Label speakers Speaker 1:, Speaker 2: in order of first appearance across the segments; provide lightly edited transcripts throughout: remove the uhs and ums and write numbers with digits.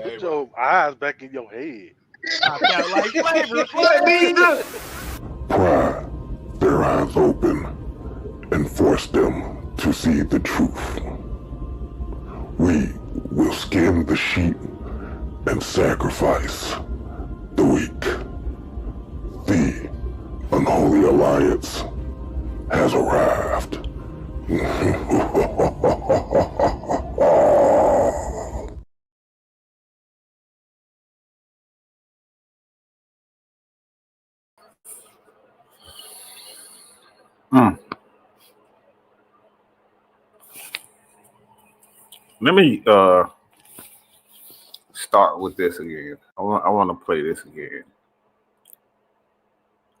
Speaker 1: Put your eyes back in your head.
Speaker 2: I felt like flavor. What nigga?
Speaker 3: Pry their eyes open and force them to see the truth. We will skin the sheep and sacrifice the weak. The unholy alliance has arrived.
Speaker 4: Let me start with this again. I want to play this again.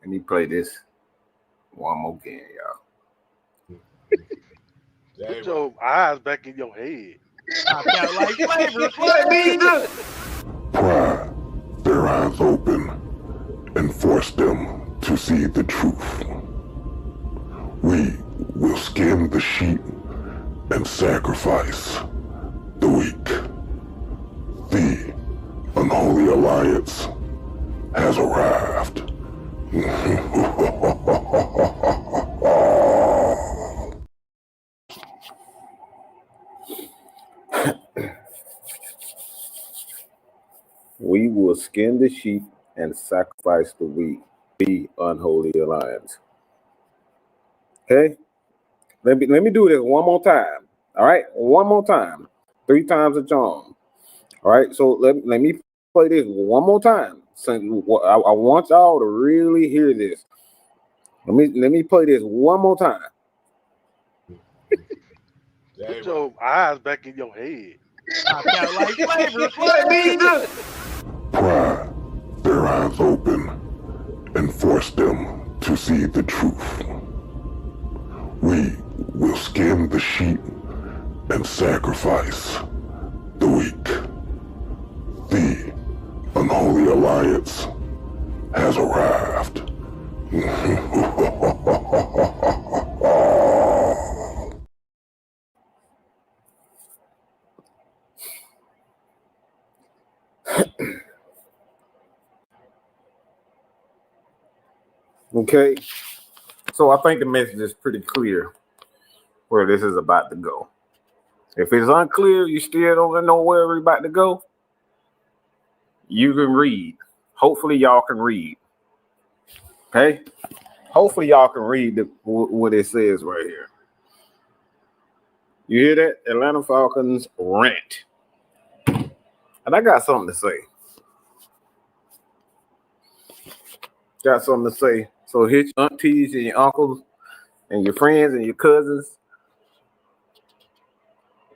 Speaker 4: Let me play this one more again, y'all.
Speaker 1: Put your eyes back in your head.
Speaker 2: I felt like flavor. What nigga?
Speaker 3: Pry their eyes open and force them to see the truth. We will skin the sheep and sacrifice the weak. The unholy alliance has arrived.
Speaker 4: We will skin the sheep and sacrifice the weak, the unholy alliance. Okay? Let me do this one more time. All right? One more time. 3 times a charm. All right? So let me play this one more time. So I want y'all to really hear this. Let me play this one more time.
Speaker 1: Put your eyes back in your head.
Speaker 2: I felt like flavor. What nigga?
Speaker 3: Pry their eyes open and force them to see the truth. We will skin the sheep and sacrifice the weak. The unholy alliance has arrived.
Speaker 4: Okay? So I think the message is pretty clear where this is about to go. If it's unclear, you still don't know where we're about to go, you can read. Hopefully y'all can read. Okay? Hopefully y'all can read what it says right here. You hear that? Atlanta Falcons rant. And I got something to say. Got something to say. So hit your aunties and your uncles and your friends and your cousins.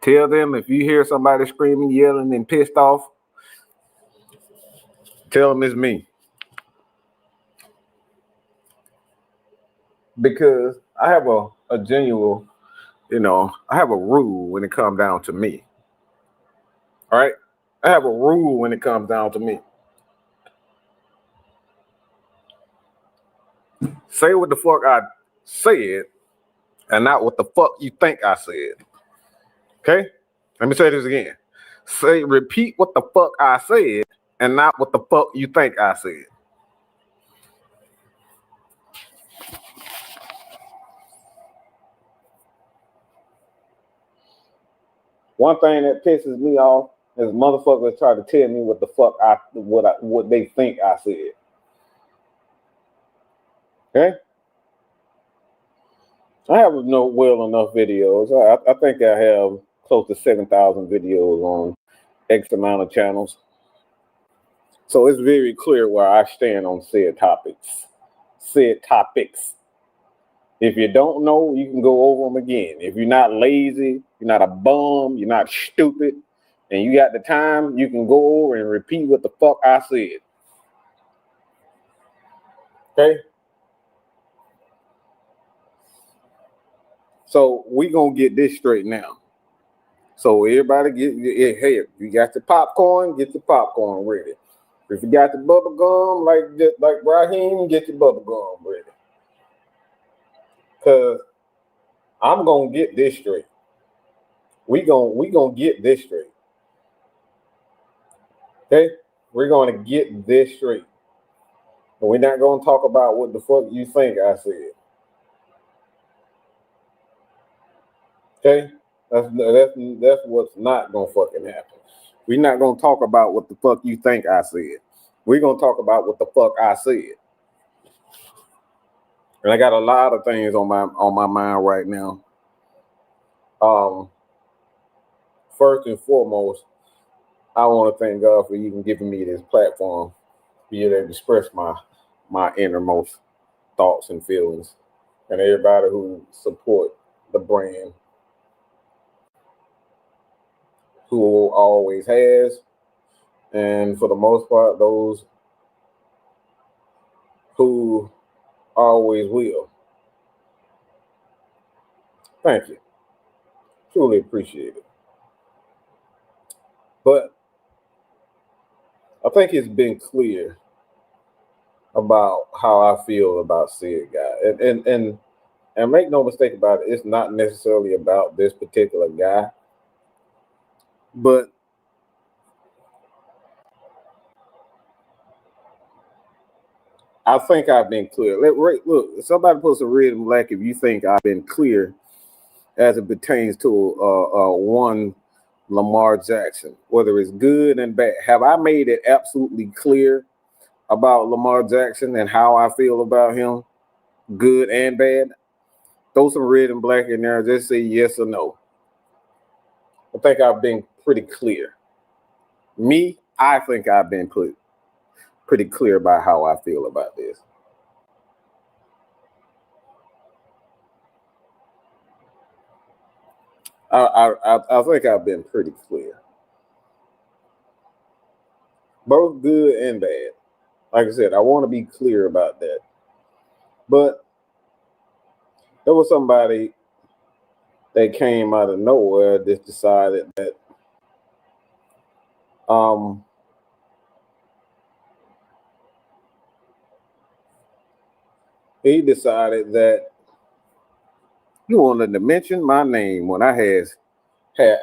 Speaker 4: Tell them if you hear somebody screaming, yelling, and pissed off, tell them it's me. Because I have a genuine, I have a rule when it comes down to me. All right? I have a rule when it comes down to me. Say what the fuck I said and not what the fuck you think I said. Okay? Let me say this again. Repeat what the fuck I said and not what the fuck you think I said. One thing that pisses me off is motherfuckers try to tell me what the fuck what they think I said. Okay? I have well enough videos. I think I have close to 7,000 videos on X amount of channels. So it's very clear where I stand on said topics. If you don't know, you can go over them again. If you're not lazy, you're not a bum, you're not stupid, and you got the time, you can go over and repeat what the fuck I said. Okay? So we gonna get this straight now. So everybody hey, if you got your popcorn, get your popcorn ready. If you got the bubble gum, like Raheem, get your bubble gum ready. Cause I'm gonna get this straight. We gonna get this straight. Okay, we're going to get this straight. But we're not going to talk about what the fuck you think I said. Okay, that's what's not going to fucking happen. We're not going to talk about what the fuck you think I said. We're going to talk about what the fuck I said. And I got a lot of things on my mind right now. First and foremost, I want to thank God for even giving me this platform, be able to express my innermost thoughts and feelings, and everybody who support the brand, who always has, and for the most part, those who always will. Thank you. Truly appreciate it. But I think it's been clear about how I feel about said guy. And make no mistake about it, it's not necessarily about this particular guy. But I think I've been clear. Look, somebody puts a red and black if you think I've been clear as it pertains to one Lamar Jackson, whether it's good and bad. Have I made it absolutely clear about Lamar Jackson and how I feel about him, good and bad? Throw some red and black in there. Just say yes or no. I think I've been pretty clear. I think I've been pretty clear about how I feel about this. I think I've been pretty clear. Both good and bad. Like I said, I want to be clear about that. But there was somebody that came out of nowhere that decided that he decided that he wanted to mention my name when I had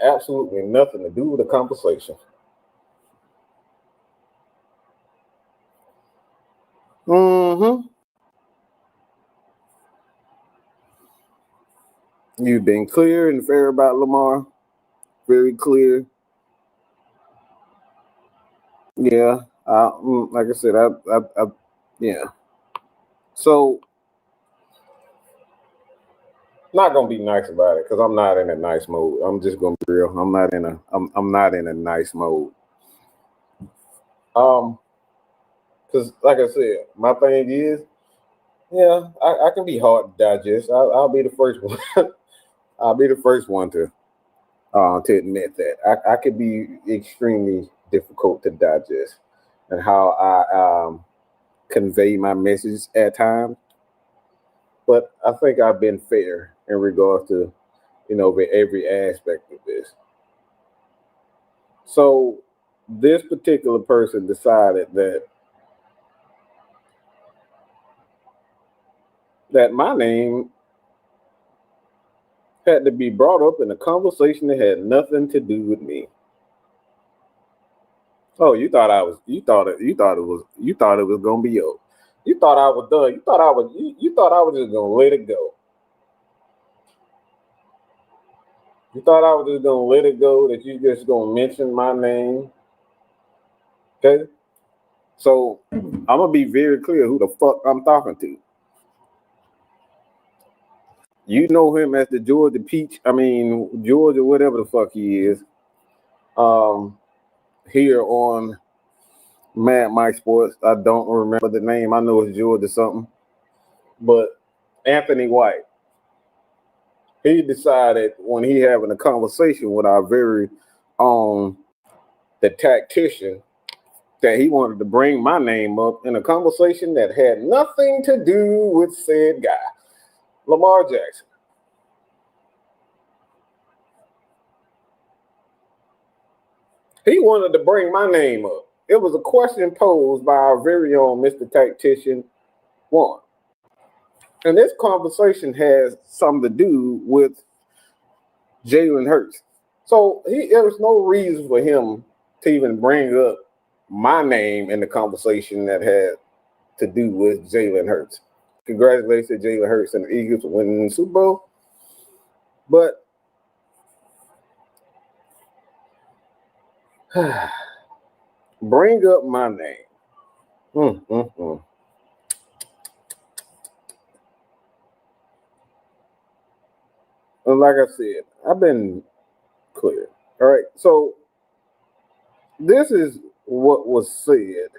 Speaker 4: absolutely nothing to do with the conversation. You've been clear and fair about Lamar. Very clear. Yeah. Like I said, yeah. So, not gonna be nice about it because I'm not in a nice mode. I'm just gonna be real. I'm not in a nice mode. Because like I said, my thing is, yeah, I can be hard to digest. I'll be the first one. I'll be the first one to admit that I could be extremely difficult to digest and how I convey my message at times. But I think I've been fair in regards to, every aspect of this. So this particular person decided that my name had to be brought up in a conversation that had nothing to do with me. Oh, you thought it was gonna be over. You thought I was done. You thought I was just gonna let it go. You thought I was just gonna let it go, that you just gonna mention my name. Okay? So I'm gonna be very clear who the fuck I'm talking to. You know him as the Georgia Peach. Georgia, whatever the fuck he is. Here on Mad Mike Sports. I don't remember the name. I know it's Georgia something. But Anthony White. He decided when he having a conversation with our very own, the tactician, that he wanted to bring my name up in a conversation that had nothing to do with said guy, Lamar Jackson. He wanted to bring my name up. It was a question posed by our very own Mr. Tactician 1. And this conversation has something to do with Jalen Hurts. So there was no reason for him to even bring up my name in the conversation that had to do with Jalen Hurts. Congratulations, Jalen Hurts and the Eagles for winning the Super Bowl. But bring up my name. And like I said, I've been clear. All right, so this is what was said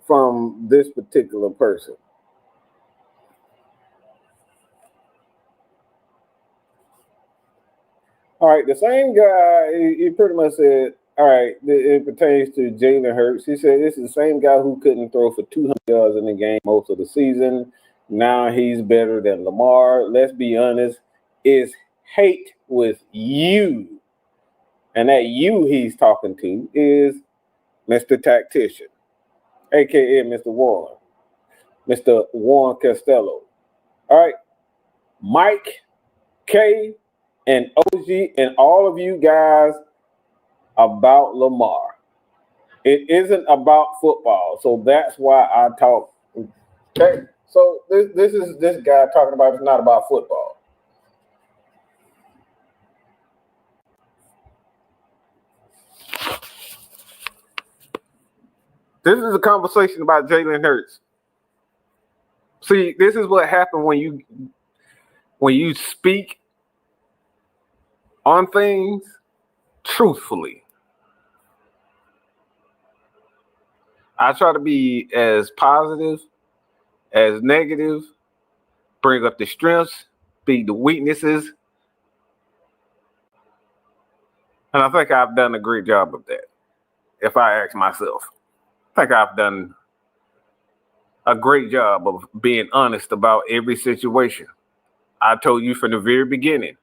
Speaker 4: from this particular person. All right, the same guy, he pretty much said, all right, it pertains to Jalen Hurts. He said this is the same guy who couldn't throw for 200 yards in the game most of the season. Now he's better than Lamar. Let's be honest, it's hate with you. And that you he's talking to is Mr. Tactician, a.k.a. Mr. Warren, Mr. Warren Costello. All right, Mike, K, and OG, and all of you guys about Lamar. It isn't about football, so that's why I talk. Okay, so this is this guy talking about it's not about football. This is a conversation about Jalen Hurts. See, this is what happened when you speak on things truthfully. I try to be as positive as negative, bring up the strengths, beat the weaknesses. And I think I've done a great job of that. If I ask myself, I think I've done a great job of being honest about every situation. I told you from the very beginning,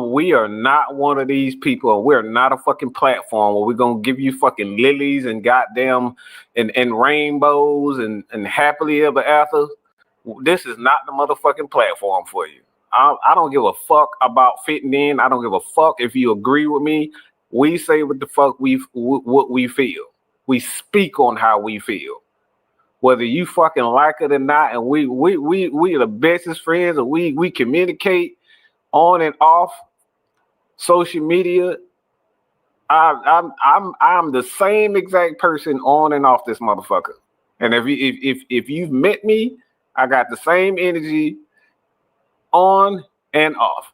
Speaker 4: we are not one of these people, and we're not a fucking platform where we're gonna give you fucking lilies and goddamn and rainbows and happily ever after. This is not the motherfucking platform for you. I don't give a fuck about fitting in. I don't give a fuck if you agree with me. We say what the fuck what we feel. We speak on how we feel. Whether you fucking like it or not, and we are the bestest friends, and we communicate on and off social media. I'm the same exact person on and off this motherfucker. And if you've met me, I got the same energy on and off.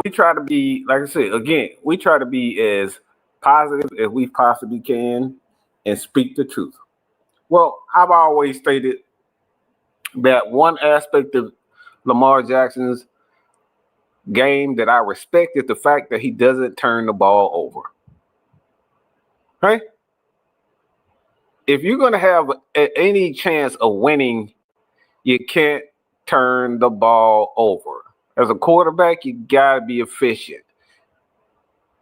Speaker 4: We try to be, like I said, again, we try to be as positive as we possibly can and speak the truth. Well, I've always stated that one aspect of Lamar Jackson's game that I respect is the fact that he doesn't turn the ball over. Right? If you're going to have any chance of winning, you can't turn the ball over. As a quarterback, you got to be efficient.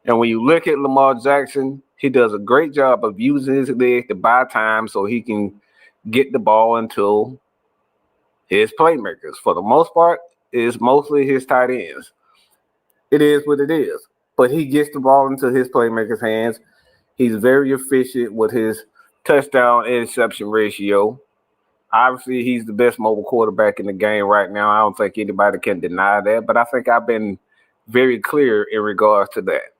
Speaker 4: And when you look at Lamar Jackson, he does a great job of using his leg to buy time so he can get the ball into his playmakers. For the most part, it's mostly his tight ends. It is what it is. But he gets the ball into his playmakers' hands. He's very efficient with his touchdown interception ratio. Obviously, he's the best mobile quarterback in the game right now. I don't think anybody can deny that. But I think I've been very clear in regards to that.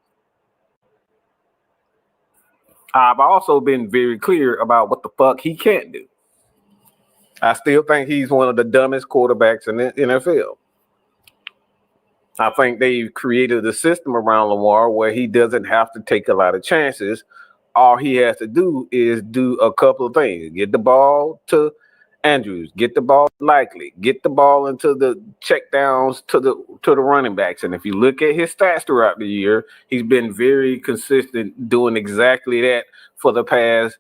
Speaker 4: I've also been very clear about what the fuck he can't do. I still think he's one of the dumbest quarterbacks in the NFL. I think they've created a system around Lamar where he doesn't have to take a lot of chances. All he has to do is do a couple of things. Get the ball to Andrews, get the ball likely, get the ball into the checkdowns to the running backs. And if you look at his stats throughout the year, he's been very consistent doing exactly that for the past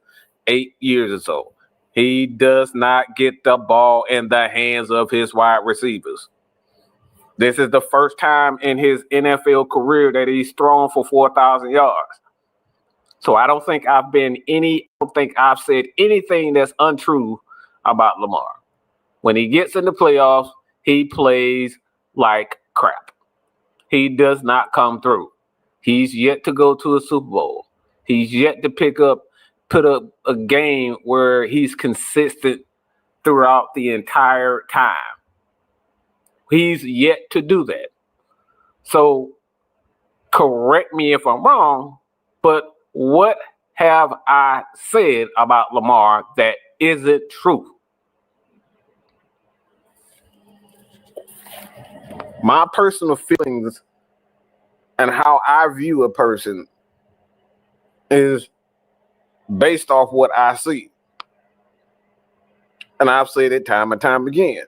Speaker 4: 8 years or so. He does not get the ball in the hands of his wide receivers. This is the first time in his NFL career that he's thrown for 4,000 yards. So I don't think I've said anything that's untrue about Lamar. When he gets in the playoffs, he plays like crap. He does not come through. He's yet to go to a Super Bowl. He's yet to put up a game where he's consistent throughout the entire time. He's yet to do that. So correct me if I'm wrong, but what have I said about Lamar that isn't true? My personal feelings and how I view a person is based off what I see. And I've said it time and time again.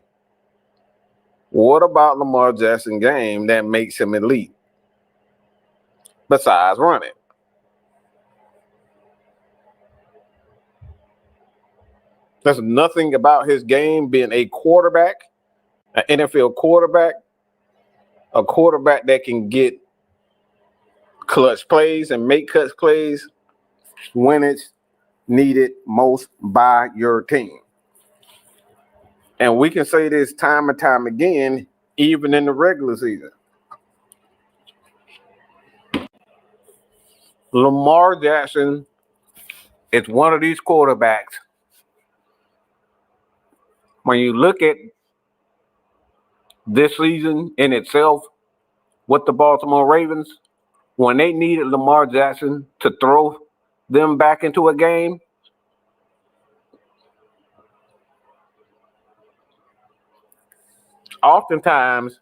Speaker 4: What about Lamar Jackson's game that makes him elite? Besides running. There's nothing about his game being a quarterback, an NFL quarterback, a quarterback that can get clutch plays and make clutch plays when it's needed most by your team. And we can say this time and time again, even in the regular season. Lamar Jackson is one of these quarterbacks. When you look at this season in itself with the Baltimore Ravens, when they needed Lamar Jackson to throw them back into a game, oftentimes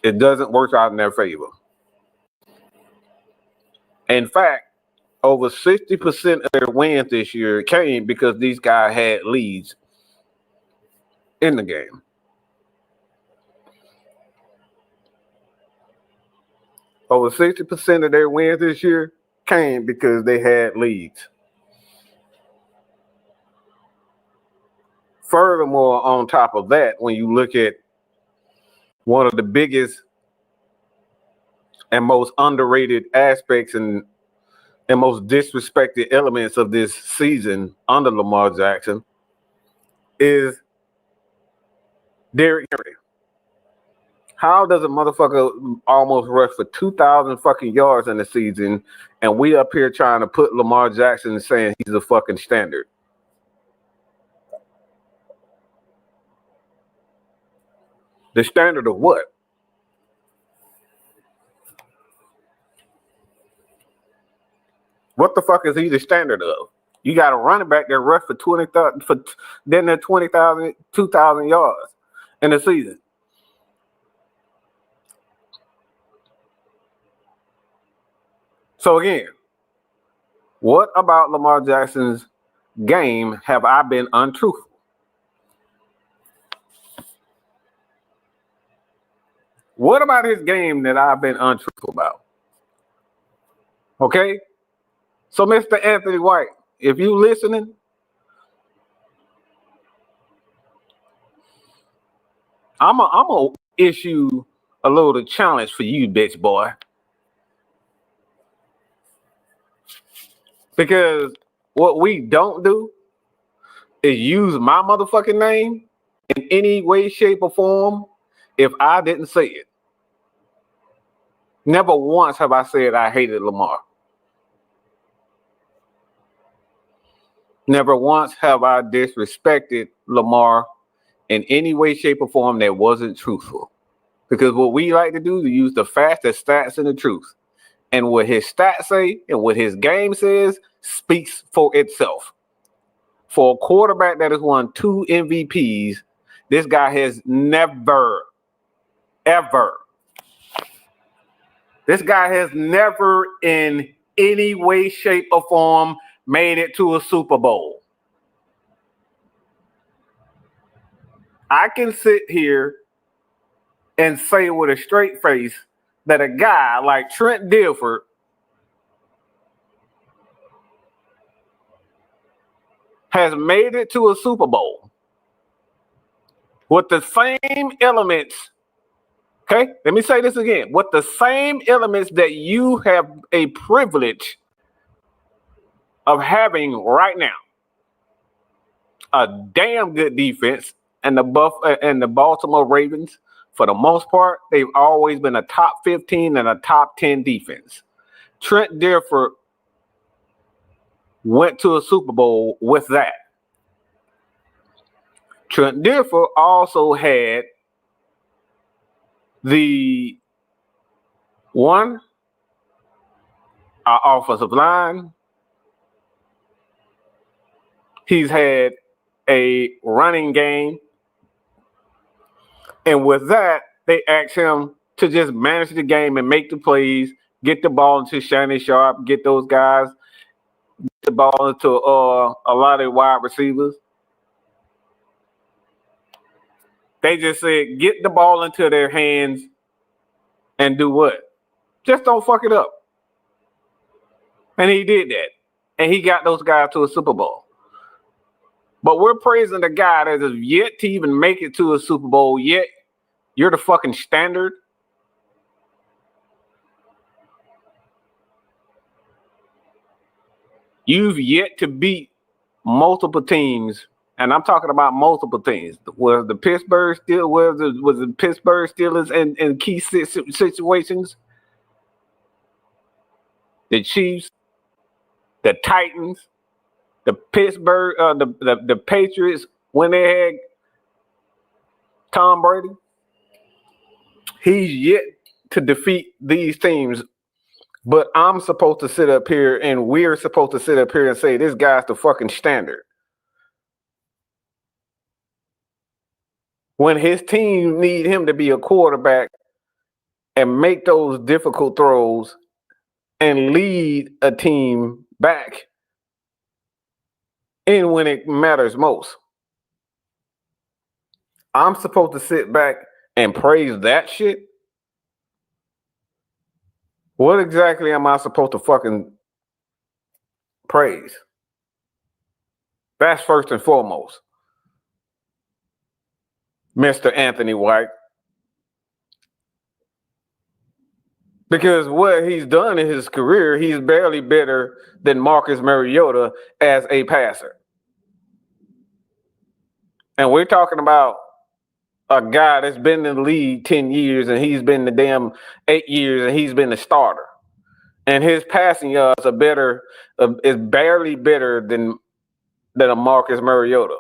Speaker 4: it doesn't work out in their favor. In fact, over 60% of their wins this year came because these guys had leads in the game. Over 60% of their wins this year came because they had leads. Furthermore, on top of that, when you look at one of the biggest and most underrated aspects and most disrespected elements of this season under Lamar Jackson is Derrick Henry. How does a motherfucker almost rush for 2,000 fucking yards in the season, and we up here trying to put Lamar Jackson and saying he's a fucking standard? The standard of what? What the fuck is he the standard of? You got a running back that rushed for 20,000 for then 20,000, 2,000 yards in the season. So again, what about Lamar Jackson's game have I been untruthful? What about his game that I've been untruthful about? Okay? So Mr. Anthony White, if you listening, I'm gonna issue a little challenge for you, bitch boy. Because what we don't do is use my motherfucking name in any way, shape, or form if I didn't say it. Never once have I said I hated Lamar. Never once have I disrespected Lamar in any way, shape, or form that wasn't truthful. Because what we like to do is use the facts, the stats, and the truth. And what his stats say and what his game says speaks for itself. For a quarterback that has won 2 MVPs, this guy has never, ever, this guy has never in any way, shape, or form made it to a Super Bowl. I can sit here and say with a straight face that a guy like Trent Dilfer has made it to a Super Bowl with the same elements. Okay, let me say this again. With the same elements that you have a privilege of having right now. A damn good defense, and the Baltimore Ravens, for the most part, they've always been a top 15 and a top 10 defense. Trent Dilfer went to a Super Bowl with that. Trent Dilfer also had the one, our offensive line. He's had a running game. And with that, they asked him to just manage the game and make the plays, get the ball into Shannon Sharp, get those guys, get the ball into a lot of wide receivers. They just said, get the ball into their hands and do what? Just don't fuck it up. And he did that. And he got those guys to a Super Bowl. But we're praising the guy that has yet to even make it to a Super Bowl yet. You're the fucking standard. You've yet to beat multiple teams, and I'm talking about multiple teams. Was the Pittsburgh Steelers in key situations? The Chiefs, the Titans, the Pittsburgh, the Patriots when they had Tom Brady. He's yet to defeat these teams, but I'm supposed to sit up here and we're supposed to sit up here and say this guy's the fucking standard. When his team need him to be a quarterback and make those difficult throws and lead a team back in when it matters most. I'm supposed to sit back and praise that shit? What exactly am I supposed to fucking praise? That's first and foremost. Mr. Anthony White. Because what he's done in his career, he's barely better than Marcus Mariota as a passer. And we're talking about a guy that's been in the league 10 years and he's been the damn 8 years and he's been the starter. And his passing yards are better, is barely better than a Marcus Mariota.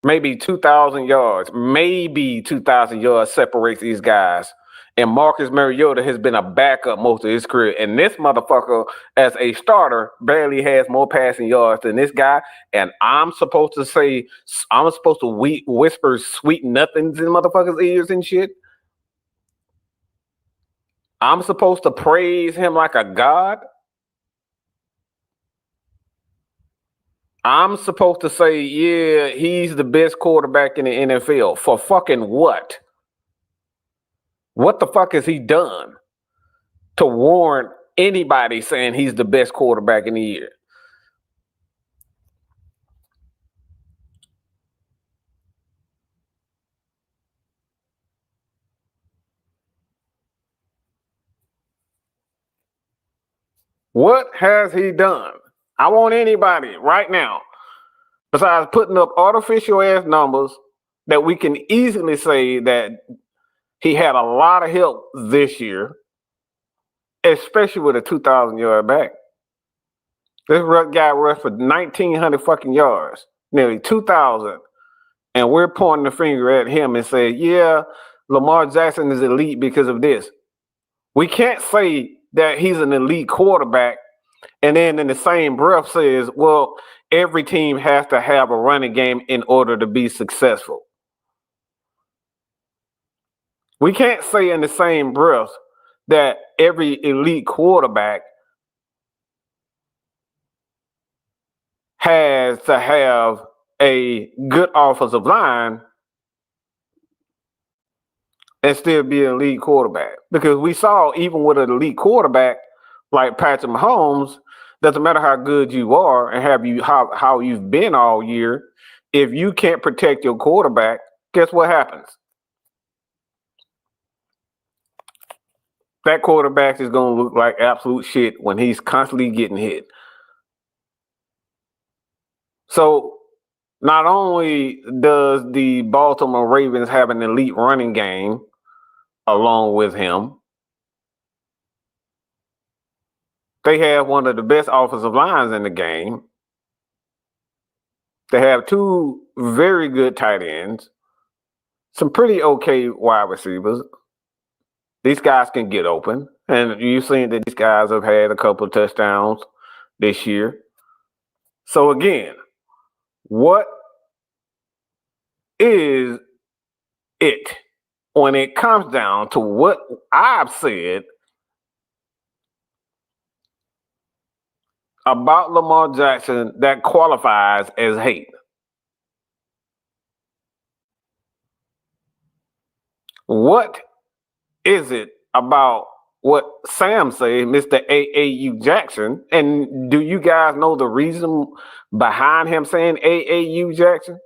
Speaker 4: Maybe 2,000 yards, separates these guys. And Marcus Mariota has been a backup most of his career. And this motherfucker, as a starter, barely has more passing yards than this guy. And I'm supposed to whisper sweet nothings in motherfuckers' ears and shit. I'm supposed to praise him like a god. I'm supposed to say, yeah, he's the best quarterback in the NFL. For fucking what? What the fuck has he done to warrant anybody saying he's the best quarterback in the year? What has he done? I want anybody right now, besides putting up artificial ass numbers, that we can easily say that he had a lot of help this year, especially with a 2,000 yard back. This guy rushed for 1,900 fucking yards, nearly 2,000. And we're pointing the finger at him and say, yeah, Lamar Jackson is elite because of this. We can't say that he's an elite quarterback and then in the same breath says, well, every team has to have a running game in order to be successful. We can't say in the same breath that every elite quarterback has to have a good offensive line and still be an elite quarterback. Because we saw even with an elite quarterback like Patrick Mahomes, doesn't matter how good you are and how you've been all year, if you can't protect your quarterback, guess what happens? That quarterback is going to look like absolute shit when he's constantly getting hit. So Not only does the Baltimore Ravens have an elite running game along with him, they have one of the best offensive lines in the game. They have two very good tight ends, some pretty okay wide receivers. These guys can get open. And you've seen that these guys have had a couple of touchdowns this year. So again, what is it when it comes down to what I've said about Lamar Jackson that qualifies as hate? What is it about what Sam said, Mr. AAU Jackson? And do you guys know the reason behind him saying AAU Jackson?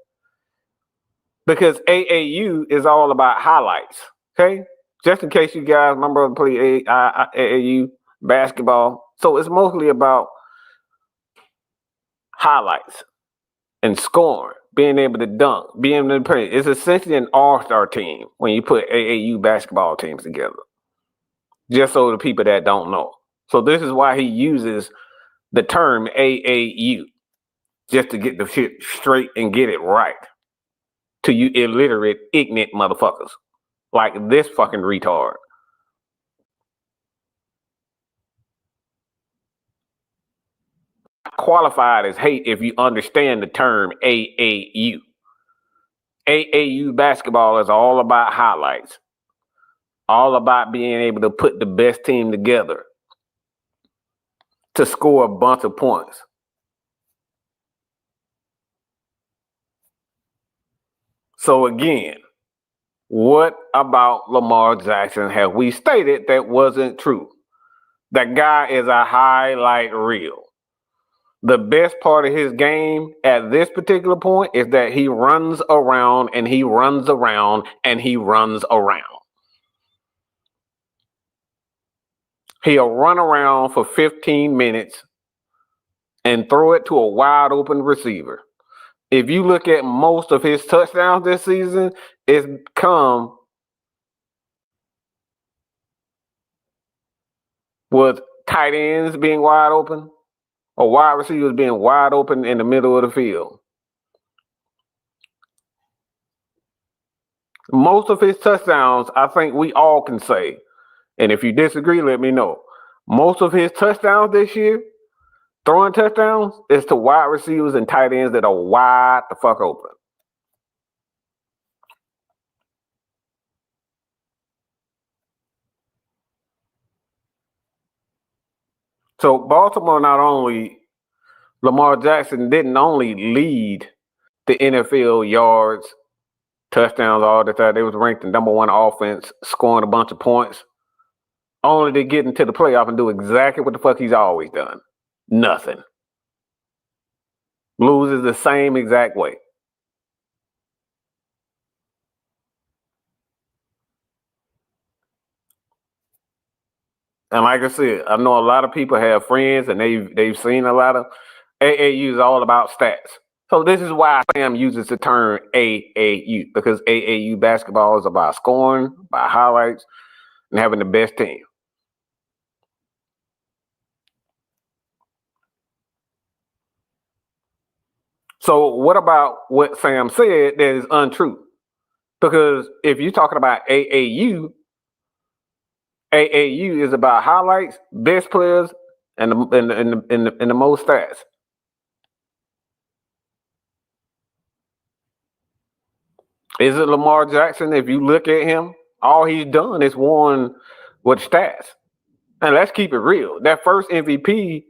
Speaker 4: Because AAU is all about highlights, okay? Just in case you guys remember to play AAU basketball. So it's mostly about highlights and scoring, being able to dunk, being able to play. It's essentially an all-star team when you put AAU basketball teams together. Just so the people that don't know. So this is why he uses the term AAU, just to get the shit straight and get it right. To you illiterate, ignorant motherfuckers. Like this fucking retard. Qualified as hate if you understand the term AAU. AAU basketball is all about highlights. All about being able to put the best team together to score a bunch of points. So again, what about Lamar Jackson have we stated that wasn't true? That guy is a highlight reel. The best part of his game at this particular point is that he runs around and he runs around and he runs around. He'll run around for 15 minutes and throw it to a wide open receiver. If you look at most of his touchdowns this season, it's come with tight ends being wide open or wide receivers being wide open in the middle of the field. Most of his touchdowns, I think we all can say, and if you disagree, let me know. Most of his touchdowns this year, throwing touchdowns, is to wide receivers and tight ends that are wide the fuck open. So Baltimore not only, Lamar Jackson didn't only lead the NFL yards, touchdowns, all the time. They was ranked the number one offense, scoring a bunch of points, only to get into the playoff and do exactly what the fuck he's always done. Nothing. Loses the same exact way. And like I said, I know a lot of people have friends and they've seen a lot of AAU is all about stats. So this is why Sam uses the term AAU, because AAU basketball is about scoring, by highlights, and having the best team. So what about what Sam said that is untrue? Because if you're talking about AAU is about highlights, best players, and the most stats. Is it Lamar Jackson? If you look at him, all he's done is won with stats. And let's keep it real. That first MVP,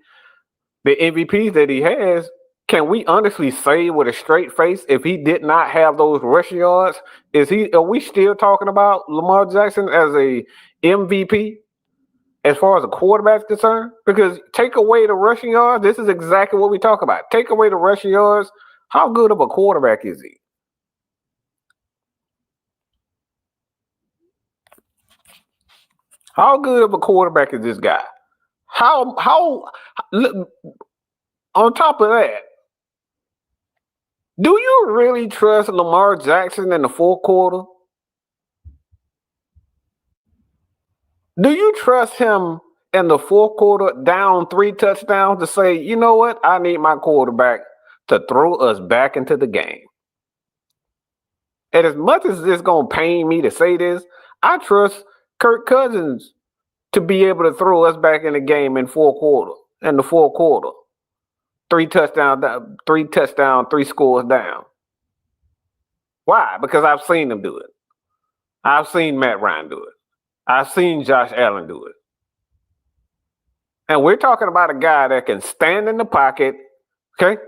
Speaker 4: the MVPs that he has, can we honestly say with a straight face, if he did not have those rushing yards, are we still talking about Lamar Jackson as a MVP as far as a quarterback is concerned? Because take away the rushing yards, this is exactly what we talk about. Take away the rushing yards, how good of a quarterback is he? How good of a quarterback is this guy? How on top of that, Do you really trust Lamar Jackson in the fourth quarter? Do you trust him in the fourth quarter down 3 touchdowns to say, you know what? I need my quarterback to throw us back into the game. And as much as it's going to pain me to say this, I trust Kirk Cousins to be able to throw us back in the game in the fourth quarter. 3 touchdowns, 3 scores down. Why? Because I've seen him do it. I've seen Matt Ryan do it. I've seen Josh Allen do it. And we're talking about a guy that can stand in the pocket, okay?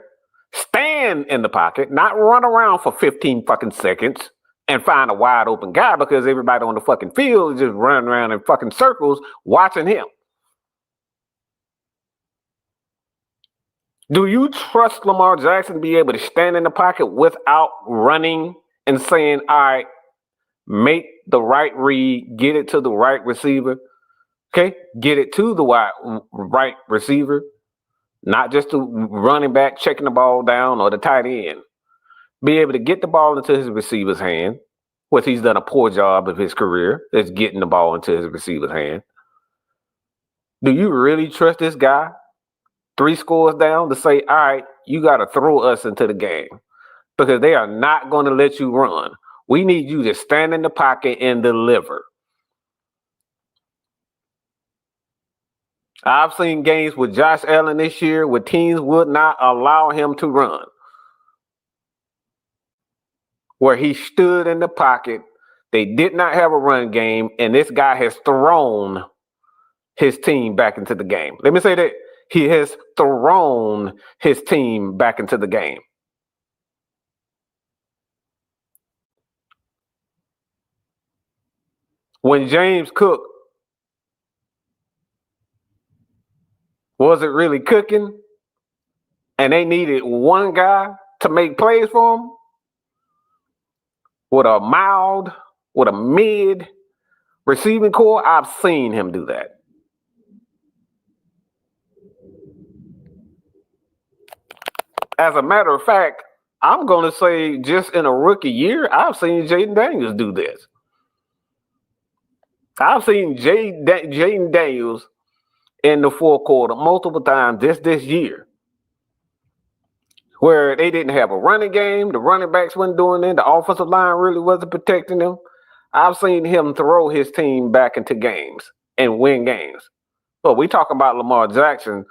Speaker 4: Stand in the pocket, not run around for 15 fucking seconds and find a wide open guy because everybody on the fucking field is just running around in fucking circles watching him. Do you trust Lamar Jackson to be able to stand in the pocket without running and saying, all right, make the right read, get it to the right receiver, okay? Get it to the right receiver, not just the running back checking the ball down or the tight end. Be able to get the ball into his receiver's hand, which he's done a poor job of his career, is getting the ball into his receiver's hand. Do you really trust this guy 3 scores down to say, all right, you got to throw us into the game? Because they are not going to let you run. We need you to stand in the pocket and deliver. I've seen games with Josh Allen this year where teams would not allow him to run, where he stood in the pocket. They did not have a run game, and this guy has thrown his team back into the game. Let me say that. He has thrown his team back into the game. When James Cook wasn't really cooking and they needed one guy to make plays for him with a mid receiving core, I've seen him do that. As a matter of fact, I'm going to say just in a rookie year, I've seen Jaden Daniels do this. I've seen Jaden Daniels in the fourth quarter multiple times just this year, where they didn't have a running game. The running backs weren't doing it. The offensive line really wasn't protecting them. I've seen him throw his team back into games and win games. But we talk about Lamar Jackson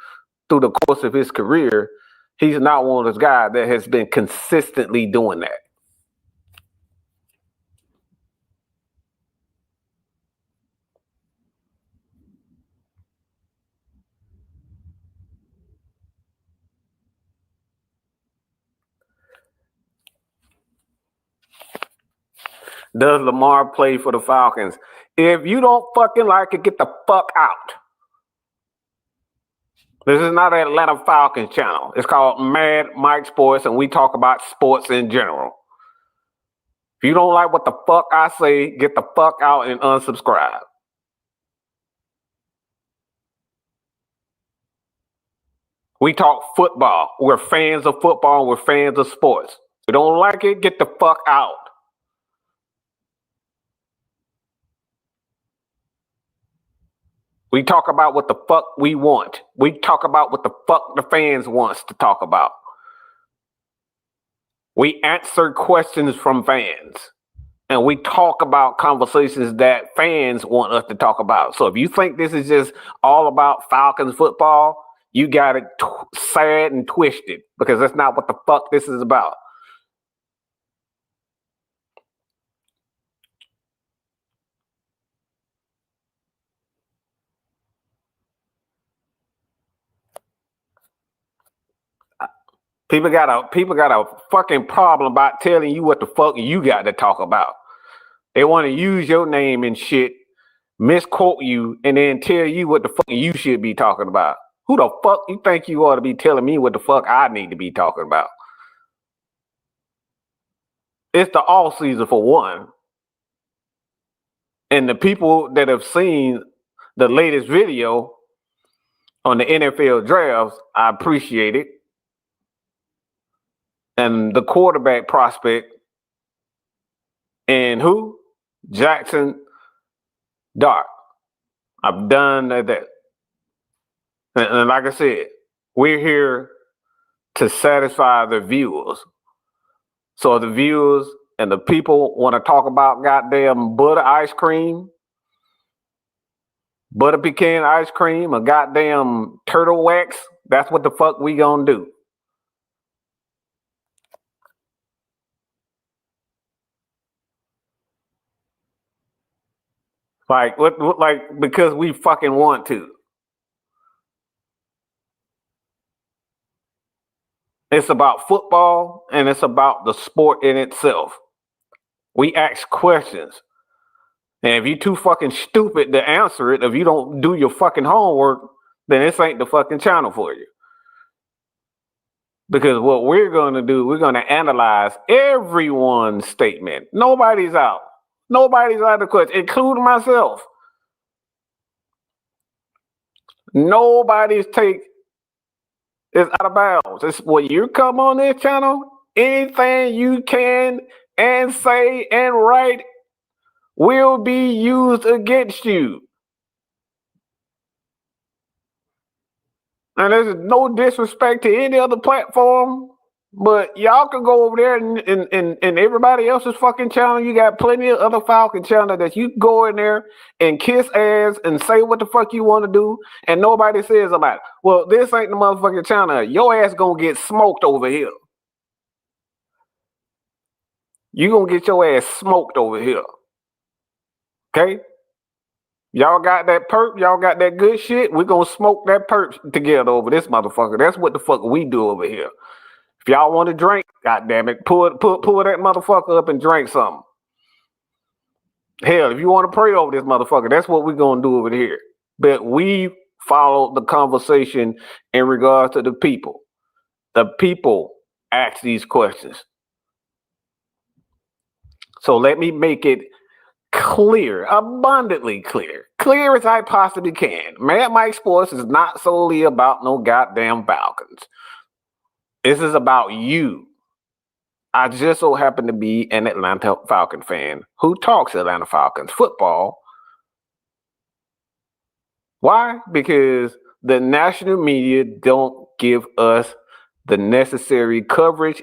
Speaker 4: through the course of his career. He's not one of those guys that has been consistently doing that. Does Lamar play for the Falcons? If you don't fucking like it, get the fuck out. This is not an Atlanta Falcons channel. It's called Mad Mike Sports, and we talk about sports in general. If you don't like what the fuck I say, get the fuck out and unsubscribe. We talk football. We're fans of football. We're fans of sports. If you don't like it, get the fuck out. We talk about what the fuck we want. We talk about what the fuck the fans wants to talk about. We answer questions from fans. And we talk about conversations that fans want us to talk about. So if you think this is just all about Falcons football, you got it sad and twisted, because that's not what the fuck this is about. People got a fucking problem about telling you what the fuck you got to talk about. They want to use your name and shit, misquote you, and then tell you what the fuck you should be talking about. Who the fuck you think you ought to be telling me what the fuck I need to be talking about? It's the off season for one. And the people that have seen the latest video on the NFL drafts, I appreciate it. and the quarterback prospect, and who? Jackson Dart. I'm done at that. And like I said, we're here to satisfy the viewers. So the viewers and the people want to talk about goddamn butter ice cream, butter pecan ice cream, or goddamn turtle wax. That's what the fuck we gonna do. Like what like because we fucking want to. It's about football and it's about the sport in itself. We ask questions. And if you're too fucking stupid to answer it, if you don't do your fucking homework, then this ain't the fucking channel for you. Because what we're going to do, we're going to analyze everyone's statement. Nobody's out. Nobody's out of the question, including myself. Nobody's take is out of bounds. It's when you come on this channel, anything you can and say and write will be used against you. And there's no disrespect to any other platform, but y'all can go over there and everybody else's fucking channel. You got plenty of other Falcon channel that you go in there and kiss ass and say what the fuck you want to do, and nobody says about it. Well, this ain't the motherfucking channel. Your ass gonna get smoked over here. You gonna get your ass smoked over here. Okay? Y'all got that perp, y'all got that good shit. We're gonna smoke that perp together over this motherfucker. That's what the fuck we do over here. If y'all want to drink, goddamn it, pull that motherfucker up and drink something. Hell, if you want to pray over this motherfucker, that's what we're gonna do over here. But we follow the conversation in regards to the people. The people ask these questions. So let me make it clear, abundantly clear as I possibly can. Mad Mike Sports is not solely about no goddamn Falcons. This is about you. I just so happen to be an Atlanta Falcon fan who talks Atlanta Falcons football. Why? Because the national media don't give us the necessary coverage,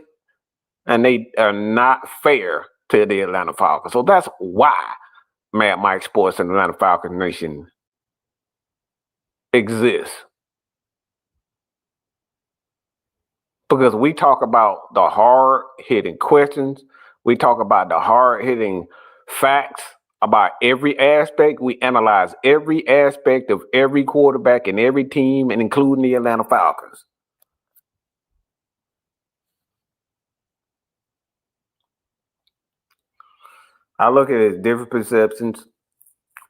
Speaker 4: and they are not fair to the Atlanta Falcons. So that's why Mad Mike Sports and Atlanta Falcons Nation exists. Because we talk about the hard-hitting questions. We talk about the hard-hitting facts about every aspect. We analyze every aspect of every quarterback and every team, and including the Atlanta Falcons. I look at it as different perceptions,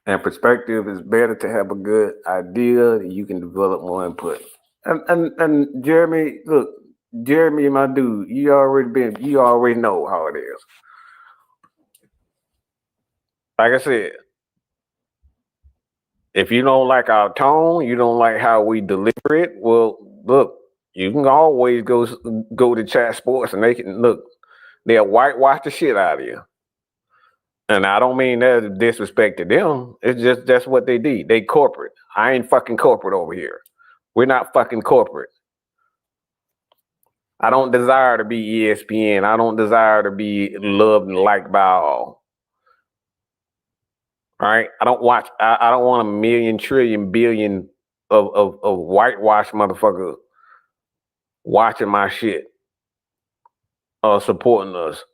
Speaker 4: and perspective is better to have a good idea that you can develop more input. And Jeremy, look, Jeremy, my dude, you already know how it is. Like I said, if you don't like our tone, you don't like how we deliver it, well, look, you can always go to Chat Sports and they'll whitewash the shit out of you. And I don't mean that as disrespect to them. It's just that's what they do. They corporate. I ain't fucking corporate over here. We're not fucking corporate. I don't desire to be ESPN. I don't desire to be loved and liked by all. All right? I don't want a million, trillion, billion of whitewash motherfuckers watching my shit or supporting us.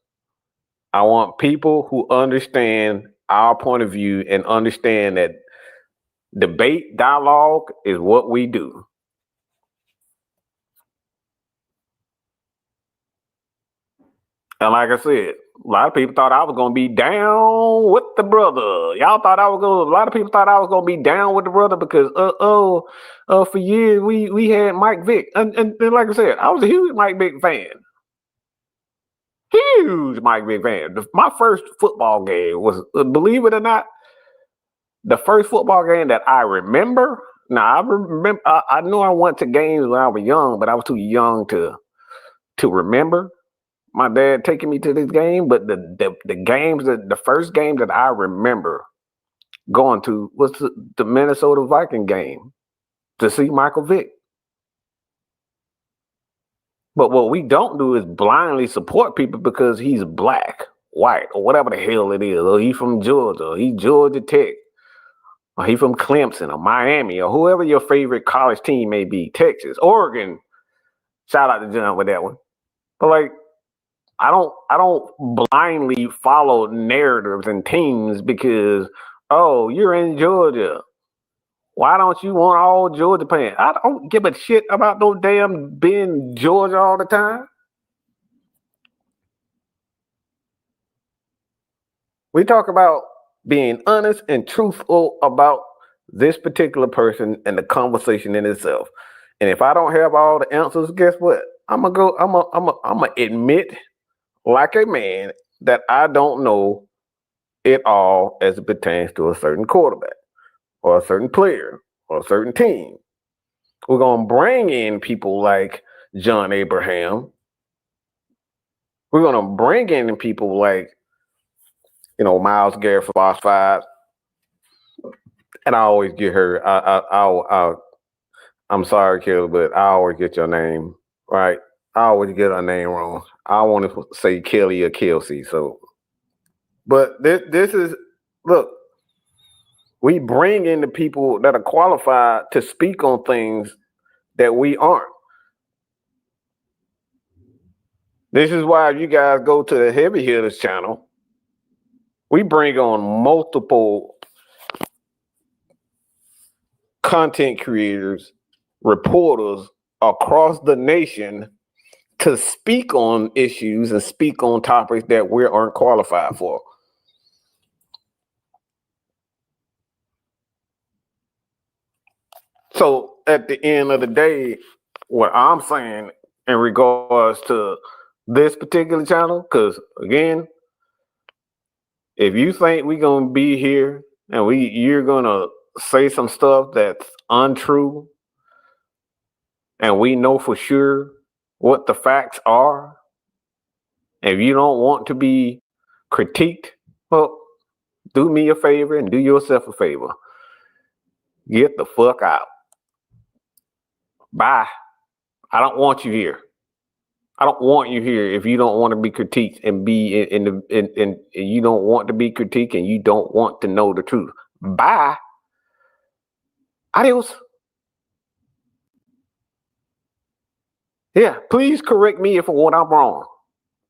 Speaker 4: I want people who understand our point of view and understand that debate, dialogue is what we do. And like I said, a lot of people thought I was gonna be down with the brother. A lot of people thought I was gonna be down with the brother because for years we had Mike Vick. And like I said, I was a huge Mike Vick fan. Huge Mike Vick fan. My first football game was, believe it or not, the first football game that I remember. Now I know I went to games when I was young, but I was too young to remember. my dad taking me to this game, but the games the first game that I remember going to was the Minnesota Viking game to see Michael Vick. But what we don't do is blindly support people because he's black, white, or whatever the hell it is, or he's from Georgia, or he's Georgia Tech, or he's from Clemson, or Miami, or whoever your favorite college team may be, Texas, Oregon. Shout out to John with that one. But like, I don't blindly follow narratives and teams because, oh, you're in Georgia. Why don't you want all Georgia playing? I don't give a shit about those damn being Georgia all the time. We talk about being honest and truthful about this particular person and the conversation in itself. And if I don't have all the answers, guess what? I'm gonna admit like a man that I don't know it all as it pertains to a certain quarterback or a certain player or a certain team. We're gonna bring in people like John Abraham. We're gonna bring in people like, Miles Garrett for Box 5. And I always get her. I'm sorry, Kelly, but I always get your name right. I always get her name wrong. I want to say Kelly or Kelsey. So, but this is, look, we bring in the people that are qualified to speak on things that we aren't. This is why you guys go to the Heavy Hitters channel. We bring on multiple content creators, reporters across the nation to speak on issues and speak on topics that we aren't qualified for. So at the end of the day, what I'm saying in regards to this particular channel, because again, if you think we're gonna be here and you're gonna say some stuff that's untrue, and we know for sure what the facts are, if you don't want to be critiqued, well, do me a favor and do yourself a favor. Get the fuck out. Bye. I don't want you here. I don't want you here if you don't want to be critiqued and be in you don't want to be critiqued and you don't want to know the truth. Bye. Adios. Yeah, please correct me if what I'm wrong.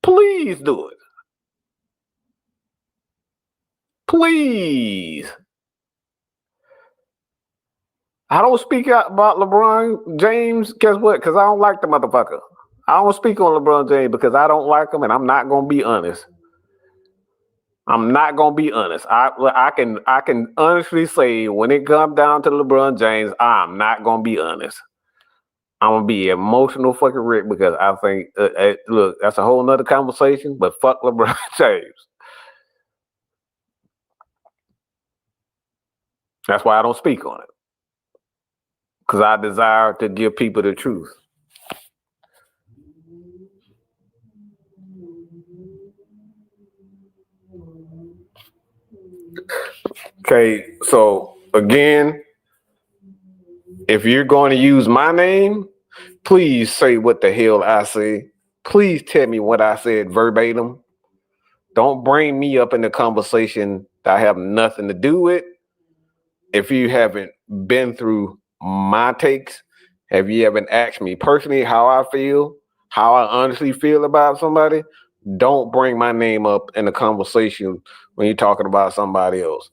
Speaker 4: Please do it. Please. I don't speak out about LeBron James. Guess what? Because I don't like the motherfucker. I don't speak on LeBron James because I don't like him, and I'm not gonna be honest. I'm not gonna be honest. I can honestly say when it comes down to LeBron James, I'm not gonna be honest. I'm gonna be emotional fucking wreck because I think look, that's a whole nother conversation. But fuck LeBron James. That's why I don't speak on it. Because I desire to give people the truth. Okay, so again, if you're going to use my name, please say what the hell I say. Please tell me what I said verbatim. Don't bring me up in the conversation that I have nothing to do with. If you haven't been through my takes, have you ever asked me personally how I feel, how I honestly feel about somebody? Don't bring my name up in the conversation when you're talking about somebody else.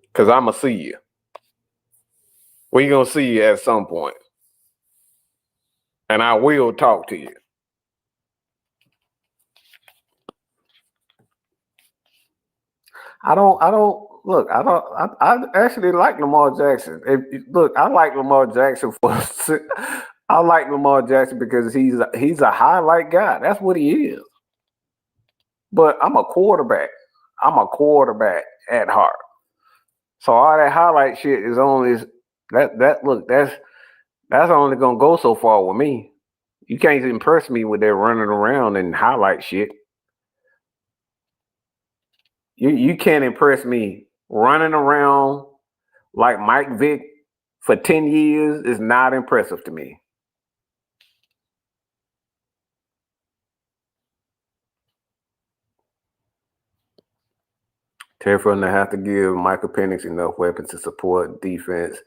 Speaker 4: Because I'm going to see you. We're going to see you at some point. And I will talk to you. I actually like Lamar Jackson. I like Lamar Jackson I like Lamar Jackson because he's a highlight guy. That's what he is. But I'm a quarterback. I'm a quarterback at heart. So all that highlight shit is only that's only gonna go so far with me. You can't impress me with their running around and highlight shit. You can't impress me running around like Mike Vick for 10 years is not impressive to me. Therefore, they have to give Michael Penix enough weapons to support defense.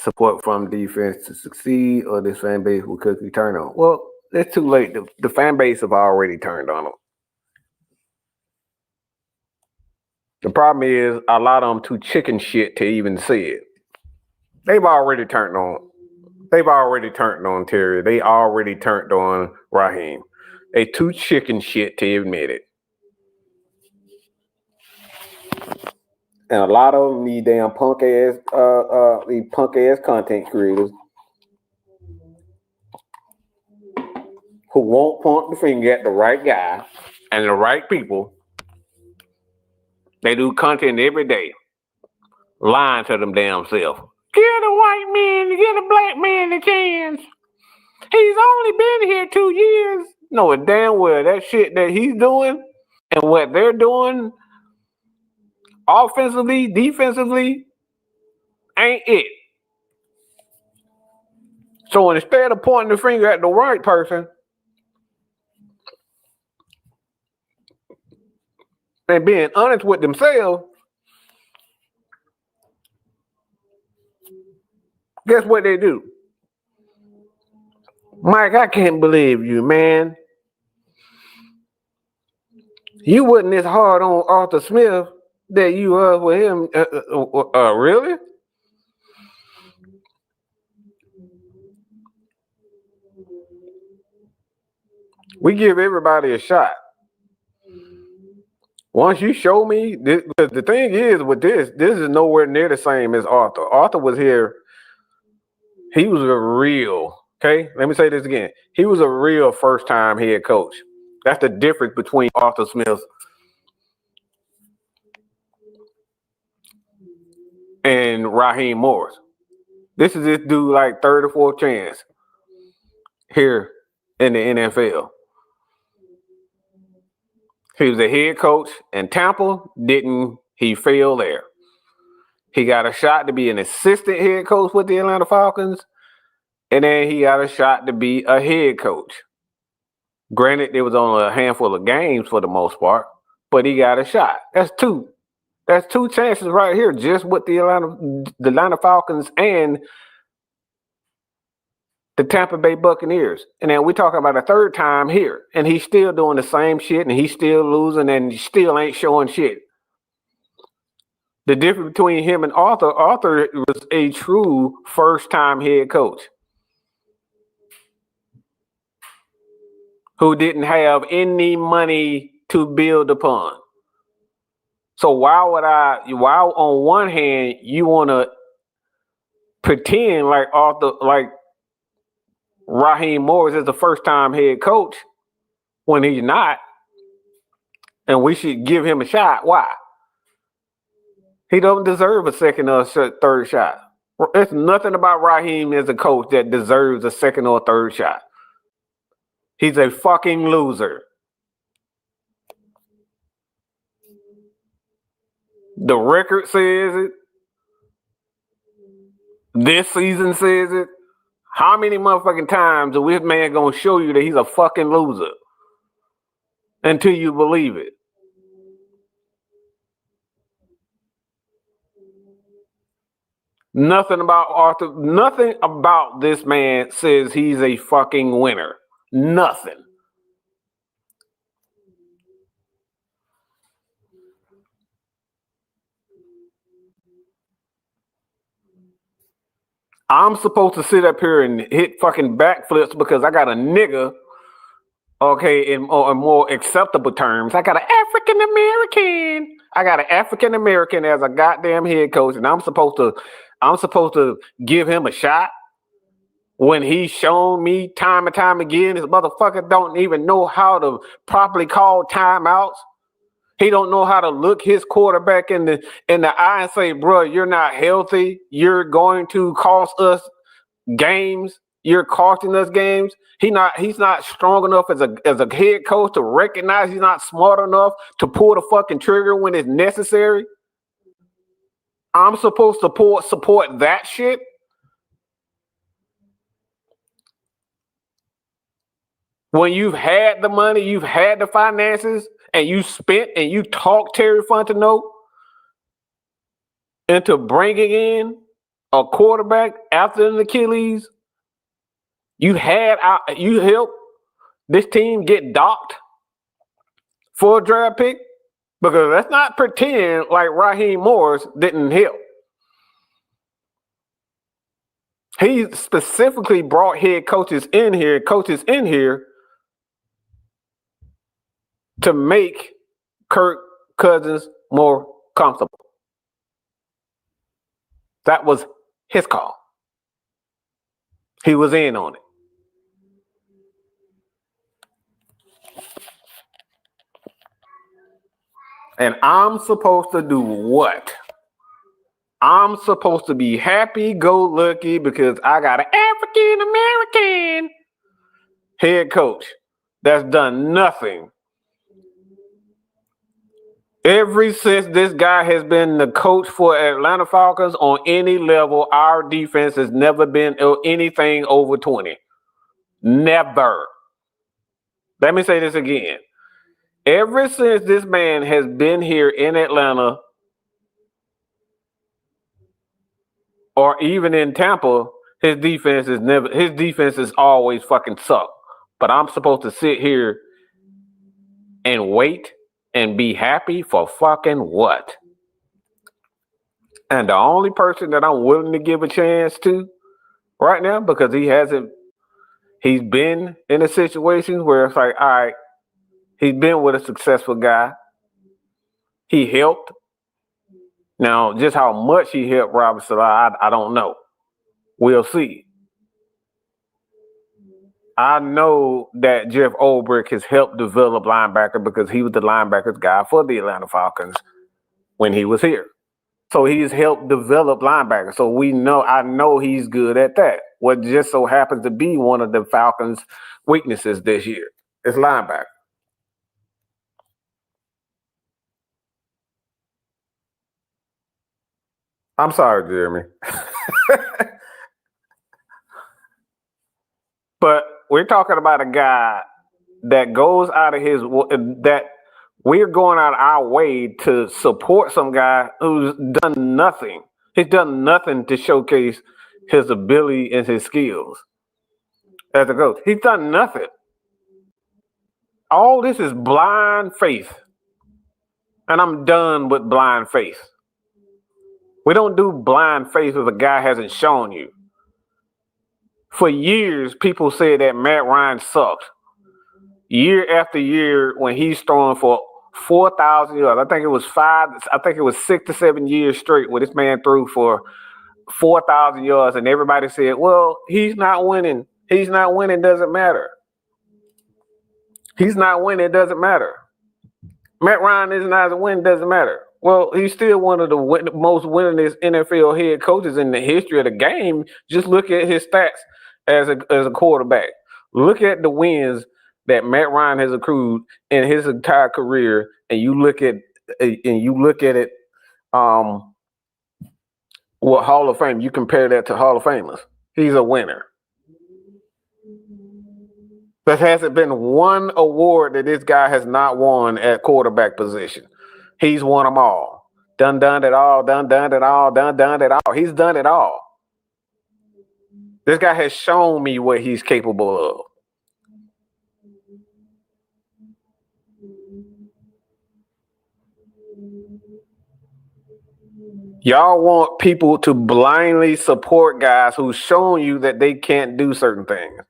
Speaker 4: Support from defense to succeed, or this fan base will quickly turn on. Well, it's too late. The fan base have already turned on them. The problem is a lot of them too chicken shit to even see it. They've already turned on. They've already turned on Terry. They already turned on Raheem. They too chicken shit to admit it. And a lot of them need damn punk ass content creators who won't point the finger at the right guy and the right people. They do content every day, lying to them damn self. Give a white man, give a black man a chance. He's only been here 2 years. No, damn well that shit that he's doing and what they're doing offensively, defensively, ain't it. So instead of pointing the finger at the right person and being honest with themselves, guess what they do? Mike, I can't believe you, man. You wasn't as hard on Arthur Smith that you were with him. Really? We give everybody a shot. Once you show me, the thing is with this is nowhere near the same as Arthur. Arthur was here. He was a real, okay? Let me say this again. He was a real first-time head coach. That's the difference between Arthur Smith and Raheem Morris. This is this dude like third or fourth chance here in the NFL. He was a head coach in Tampa. He failed there. He got a shot to be an assistant head coach with the Atlanta Falcons, and then he got a shot to be a head coach. Granted, there was only a handful of games for the most part, but he got a shot. That's two. That's two chances right here, just with the Atlanta Falcons and the Tampa Bay Buccaneers. And then we talking about a third time here, and he's still doing the same shit, and he's still losing, and he still ain't showing shit. The difference between him and Arthur was a true first-time head coach who didn't have any money to build upon. So while on one hand you want to pretend like Raheem Morris is the first-time head coach when he's not, and we should give him a shot, why? He don't deserve a second or third shot. There's nothing about Raheem as a coach that deserves a second or third shot. He's a fucking loser. The record says it. This season says it. How many motherfucking times is this man gonna show you that he's a fucking loser until you believe it? Nothing about this man says he's a fucking winner. Nothing. I'm supposed to sit up here and hit fucking backflips because I got a nigga, okay, in more acceptable terms. I got an African American. I got an African American as a goddamn head coach, and I'm supposed to give him a shot when he's shown me time and time again. This motherfucker don't even know how to properly call timeouts. He don't know how to look his quarterback in the eye and say, bro, you're not healthy. You're going to cost us games. you're costing us games. He's not strong enough as a head coach to recognize he's not smart enough to pull the fucking trigger when it's necessary. I'm supposed to support that shit. When you've had the money, you've had the finances, and you spent and you talked Terry Fontenot into bringing in a quarterback after an Achilles, you helped this team get docked for a draft pick? Because let's not pretend like Raheem Morris didn't help. He specifically brought head coaches in here to make Kirk Cousins more comfortable. That was his call. He was in on it. And I'm supposed to do what? I'm supposed to be happy-go-lucky because I got an African-American head coach that's done nothing. Ever since this guy has been the coach for Atlanta Falcons on any level, our defense has never been anything over 20. Never. Let me say this again. Ever since this man has been here in Atlanta or even in Tampa, his defense has always fucking sucked. But I'm supposed to sit here and wait and be happy for fucking what? And the only person that I'm willing to give a chance to right now, because he's been in a situation where it's like, all right, he's been with a successful guy. He helped. Now, just how much he helped Robert Salah, I don't know. We'll see. I know that Jeff Ulbrich has helped develop linebacker because he was the linebackers guy for the Atlanta Falcons when he was here. So he's helped develop linebackers. So I know he's good at that. What just so happens to be one of the Falcons' weaknesses this year is linebacker. I'm sorry, Jeremy. But we're talking about a guy that goes out of that we're going out of our way to support some guy who's done nothing. He's done nothing to showcase his ability and his skills as a coach. He's done nothing. All this is blind faith. And I'm done with blind faith. We don't do blind faith if a guy hasn't shown you. For years, people said that Matt Ryan sucked. Year after year, when he's throwing for 4,000 yards, I think it was 6 to 7 years straight where this man threw for 4,000 yards, and everybody said, well, he's not winning. He's not winning, doesn't matter. He's not winning, it doesn't matter. Matt Ryan is not winning, doesn't matter. Well, he's still one of the most winningest NFL head coaches in the history of the game. Just look at his stats as a quarterback. Look at the wins that Matt Ryan has accrued in his entire career, and you look at it. What Hall of Fame? You compare that to Hall of Famers. He's a winner. There hasn't been one award that this guy has not won at quarterback position. He's won them all. Done it all. Done it all. He's done it all. This guy has shown me what he's capable of. Y'all want people to blindly support guys who've shown you that they can't do certain things.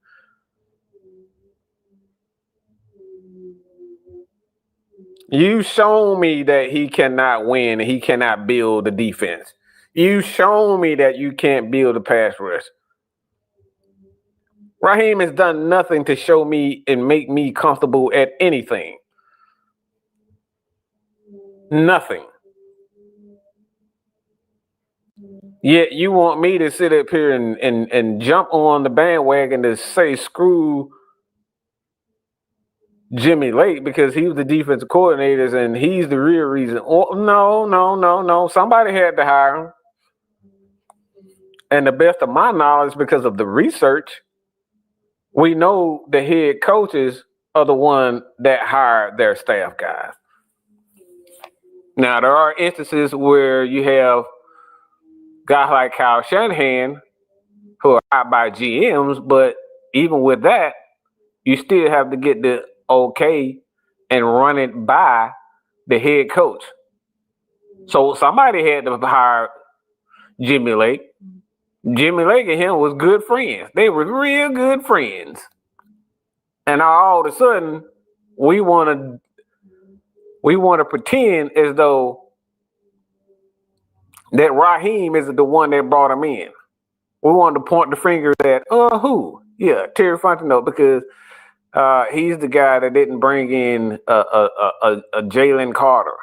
Speaker 4: You've shown me that he cannot win and he cannot build a defense. You've shown me that you can't build a pass rush. Raheem has done nothing to show me and make me comfortable at anything. Nothing. Yet you want me to sit up here and jump on the bandwagon to say screw Jimmy Lake because he was the defensive coordinator and he's the real reason. Oh, no. Somebody had to hire him. And the best of my knowledge, because of the research, we know the head coaches are the one that hired their staff guys. Now, there are instances where you have guys like Kyle Shanahan who are hired by GMs, but even with that, you still have to get the okay and run it by the head coach. So somebody had to hire Jimmy Lake. Jimmy Lake and him was good friends. They were real good friends. And now all of a sudden, we want to pretend as though that Raheem is the one that brought him in. We want to point the finger at who? Yeah, Terry Fontenot, because he's the guy that didn't bring in a Jalen Carter.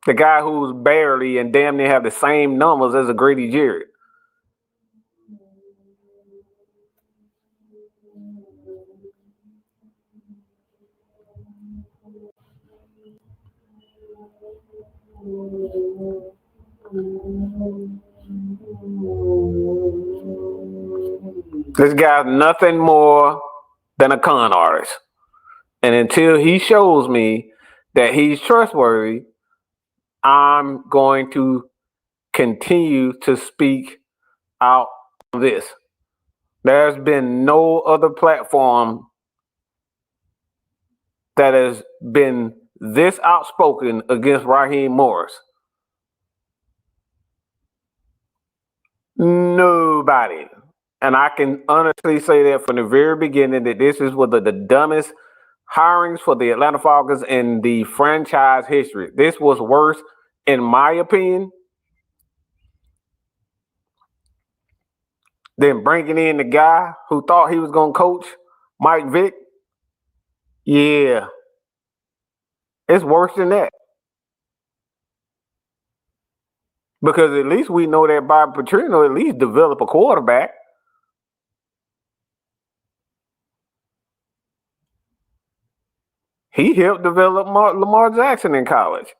Speaker 4: The guy who's barely and damn near have the same numbers as a Grady Jarrett. This guy's nothing more than a con artist. And until he shows me that he's trustworthy, I'm going to continue to speak out on this. There's been no other platform that has been this outspoken against Raheem Morris. Nobody. And I can honestly say that from the very beginning that this is one of the dumbest hirings for the Atlanta Falcons in the franchise history. This was worse, in my opinion, than bringing in the guy who thought he was going to coach Mike Vick. Yeah. It's worse than that. Because at least we know that Bob Petrino at least developed a quarterback. He helped develop Lamar Jackson in college.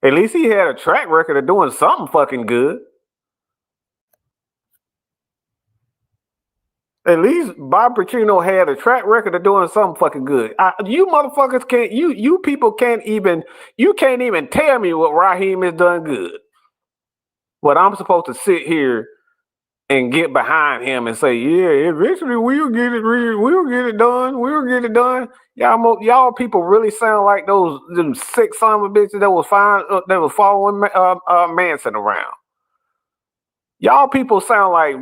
Speaker 4: At least he had a track record of doing something fucking good. At least Bob Petrino had a track record of doing something fucking good. You motherfuckers can't, you people can't even tell me what Raheem has done good. But I'm supposed to sit here and get behind him and say, yeah, eventually we'll get it done. Y'all people really sound like them sick son of a bitches that was following Manson around. Y'all people sound like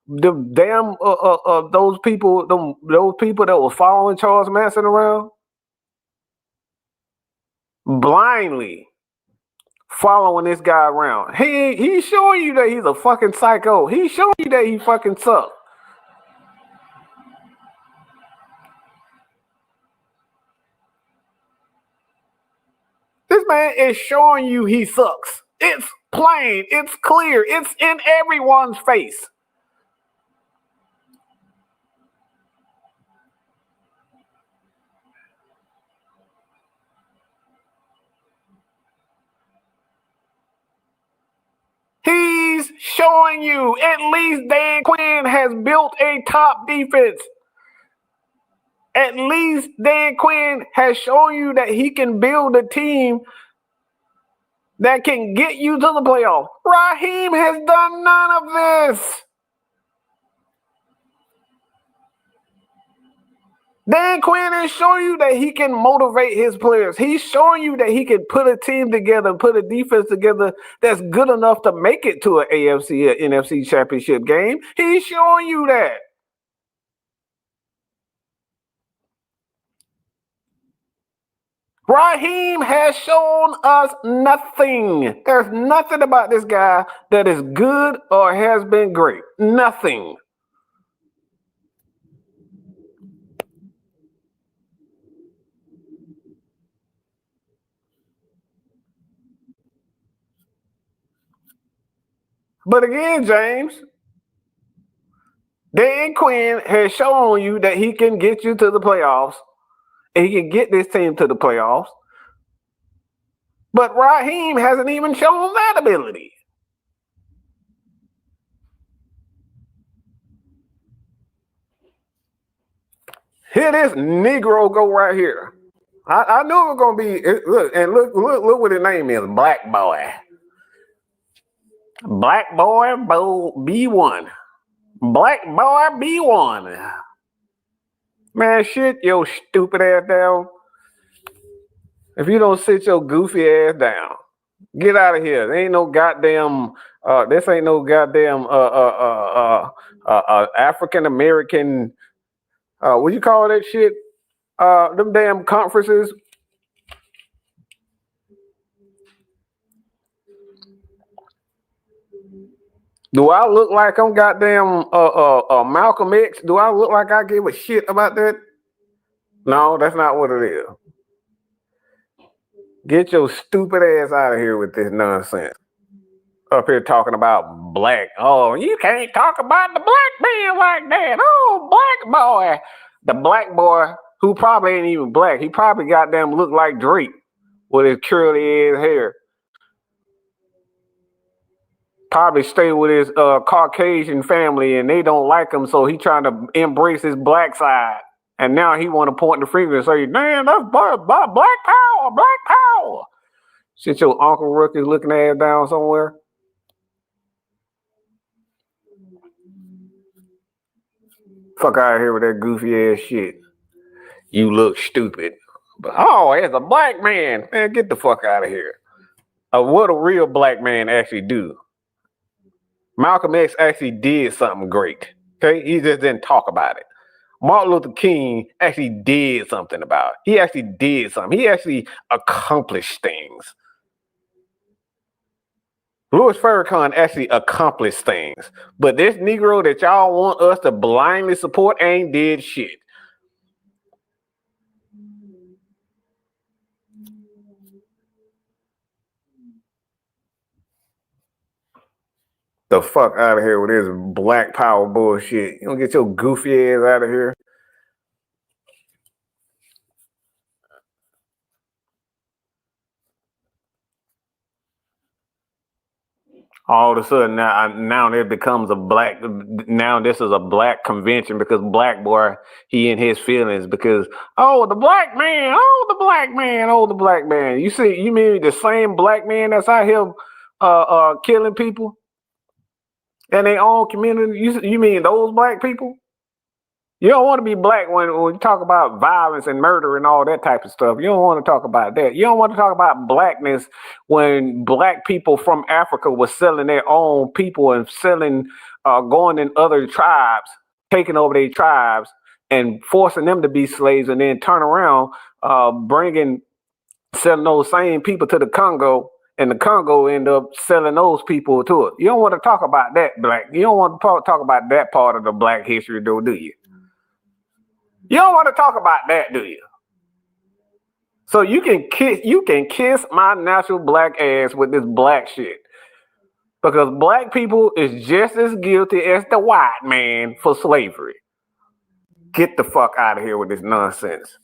Speaker 4: those people that were following Charles Manson around, blindly following this guy around. He's showing you that he's a fucking psycho. He's showing you that he fucking sucks. This man is showing you he sucks. It's plain. It's clear. It's in everyone's face. He's showing you at least Dan Quinn has built a top defense. At least Dan Quinn has shown you that he can build a team that can get you to the playoffs. Raheem has done none of this. Dan Quinn is showing you that he can motivate his players. He's showing you that he can put a team together, put a defense together that's good enough to make it to an AFC or NFC championship game. He's showing you that. Raheem has shown us nothing. There's nothing about this guy that is good or has been great. Nothing. But again, James, Dan Quinn has shown you that he can get you to the playoffs and he can get this team to the playoffs. But Raheem hasn't even shown that ability. Here this Negro go right here. I knew it was gonna be. Look what his name is, Black Boy. Black Boy B1. Black Boy B1. Man, shit your stupid ass down. If you don't sit your goofy ass down, get out of here. There ain't no goddamn. This ain't no goddamn. African American. What you call that shit? Them damn conferences. Do I look like I'm goddamn Malcolm X? Do I look like I give a shit about that? No, that's not what it is. Get your stupid ass out of here with this nonsense. Up here talking about black. Oh, you can't talk about the black man like that. Oh, black boy. The black boy who probably ain't even black. He probably goddamn look like Drake with his curly ass hair. Probably stay with his Caucasian family and they don't like him, so he trying to embrace his black side. And now he want to point the finger and say, "Man, that's black power, black power." Sit your Uncle Rookie looking ass down somewhere. Fuck out of here with that goofy ass shit. You look stupid. But oh, it's a black man. Man, get the fuck out of here. What a real black man actually do. Malcolm X actually did something great. Okay, he just didn't talk about it. Martin Luther King actually did something about it. He actually did something. He actually accomplished things. Louis Farrakhan actually accomplished things. But this Negro that y'all want us to blindly support ain't did shit. The fuck out of here with this black power bullshit. You don't get your goofy ass out of here. All of a sudden now it becomes a black. Now this is a black convention because black boy he in his feelings because the black man, the black man, the black man. You mean the same black man that's out here killing people in their own community? You mean those black people? You don't want to be black when you talk about violence and murder and all that type of stuff. You don't want to talk about that. You don't want to talk about blackness when black people from Africa were selling their own people and going in other tribes, taking over their tribes and forcing them to be slaves and then turn around, selling those same people to the Congo. And the Congo end up selling those people to it. You don't want to talk about that black. You don't want to talk about that part of the black history, though, do you? You don't want to talk about that, do you? So you can kiss my natural black ass with this black shit. Because black people is just as guilty as the white man for slavery. Get the fuck out of here with this nonsense.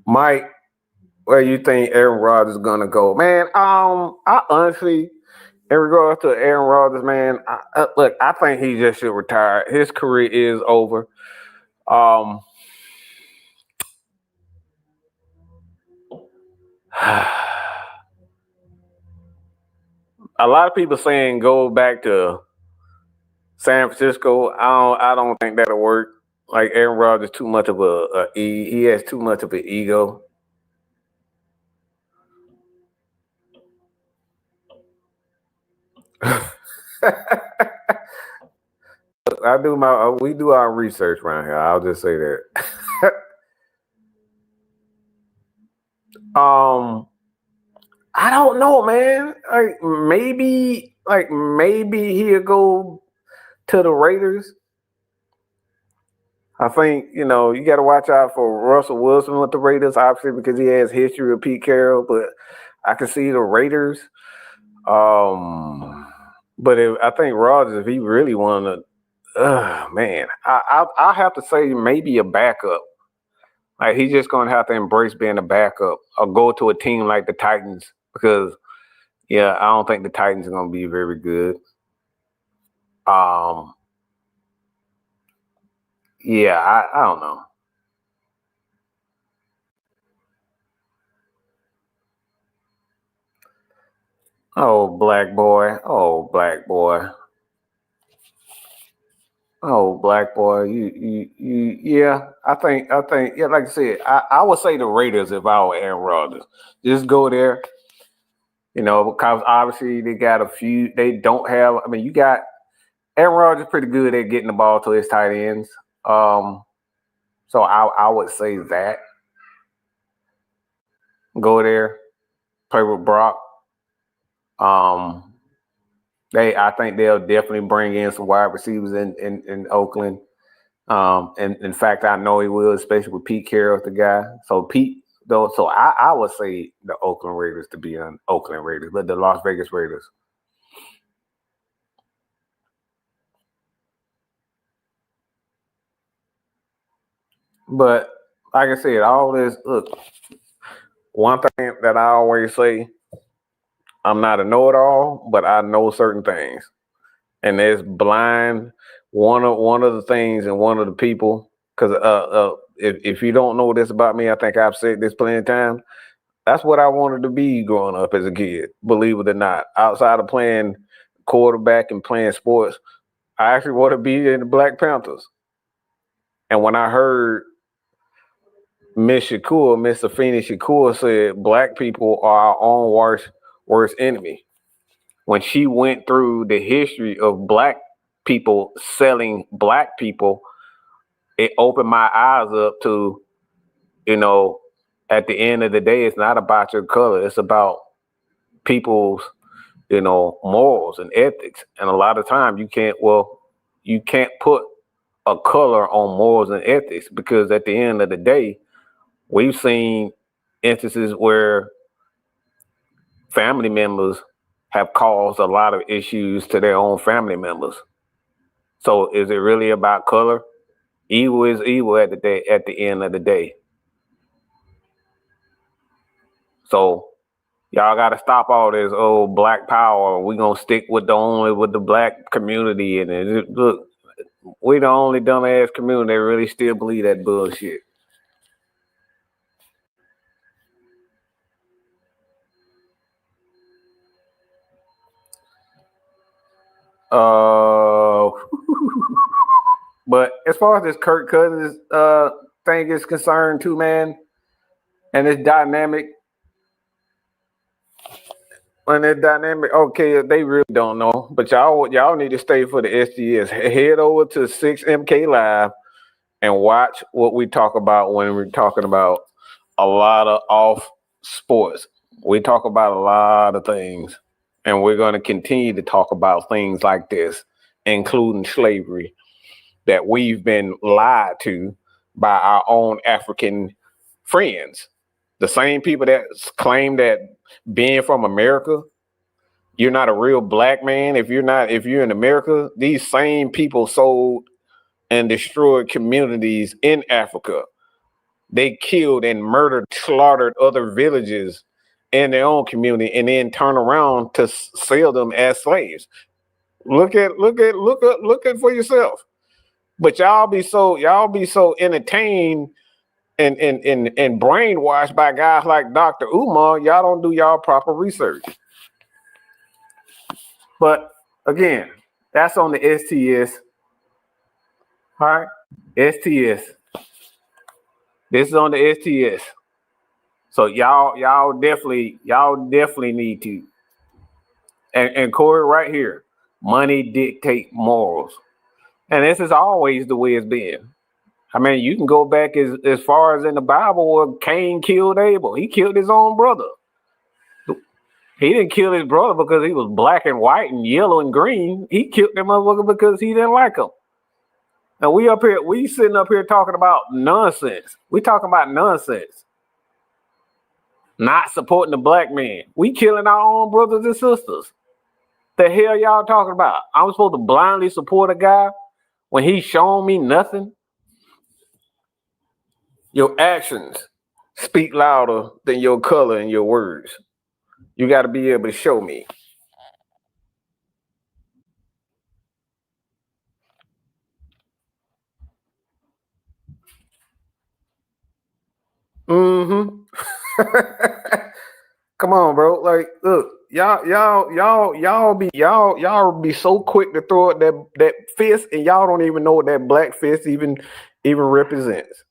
Speaker 4: Mike, where you think Aaron Rodgers is gonna go? Man, I honestly, in regards to Aaron Rodgers, man, look, I think he just should retire. His career is over. A lot of people saying go back to San Francisco. I don't think that'll work. Like Aaron Rodgers, too much of he has too much of an ego. We do our research around here. I'll just say that. I don't know, man. Maybe he'll go to the Raiders. I think, you got to watch out for Russell Wilson with the Raiders, obviously, because he has history with Pete Carroll. But I can see the Raiders. But I think Rodgers, if he really wanted to, man, I have to say maybe a backup. Like he's just gonna have to embrace being a backup or go to a team like the Titans because, yeah, I don't think the Titans are gonna be very good. Yeah, I don't know. Oh, black boy. Oh, black boy. Oh, black boy. Yeah. I think, yeah, like I said, I would say the Raiders if I were Aaron Rodgers. Just go there, because obviously they got a few, they don't have, I mean, you got Aaron Rodgers pretty good at getting the ball to his tight ends. So I would say that. Go there, play with Brock. I think they'll definitely bring in some wide receivers in Oakland. And in fact, I know he will, especially with Pete Carroll, the guy. So Pete, though, so I would say the Oakland Raiders to be on Oakland Raiders, but the Las Vegas Raiders. But like I said, all this, look, one thing that I always say, I'm not a know-it-all, but I know certain things. And there's blind, one of the things and one of the people, because if you don't know this about me, I think I've said this plenty of times, that's what I wanted to be growing up as a kid, believe it or not. Outside of playing quarterback and playing sports, I actually want to be in the Black Panthers. And when I heard Mr. Phoenix Shakur said black people are our own worst enemy. When she went through the history of black people selling black people, it opened my eyes up to, at the end of the day, it's not about your color. It's about people's, morals and ethics. And a lot of times you can't put a color on morals and ethics because at the end of the day, we've seen instances where family members have caused a lot of issues to their own family members. So is it really about color? Evil is evil at the end of the day. So y'all got to stop all this black power. We're going to stick with the black community. And look, we the only dumbass community that really still believe that bullshit. But as far as this Kirk Cousins thing is concerned too, man, and it's dynamic, okay, they really don't know. But y'all need to stay for the SGS. Head over to 6MK Live and watch what we talk about when we're talking about a lot of off sports. We talk about a lot of things, and we're going to continue to talk about things like this, including slavery, that we've been lied to by our own African friends. The same people that claim that being from America, you're not a real black man. If you're in America, these same people sold and destroyed communities in Africa. They killed and murdered, slaughtered other villages in their own community, and then turn around to sell them as slaves. Look at for yourself. But y'all be so entertained and brainwashed by guys like Dr. Umar, y'all don't do y'all proper research. But again, that's on the STS. All right, STS. This is on the STS. So y'all definitely need to. And Corey, right here, money dictate morals. And this is always the way it's been. I mean, you can go back as far as in the Bible where Cain killed Abel. He killed his own brother. He didn't kill his brother because he was black and white and yellow and green. He killed that motherfucker because he didn't like him. And we sitting up here talking about nonsense. We talking about nonsense. Not supporting the black man. We killing our own brothers and sisters. The hell y'all talking about? I'm supposed to blindly support a guy when he's showing me nothing? Your actions speak louder than your color and your words. You got to be able to show me. Mm-hmm. Come on, bro. Like, look, y'all be so quick to throw out that fist, and y'all don't even know what that black fist even represents.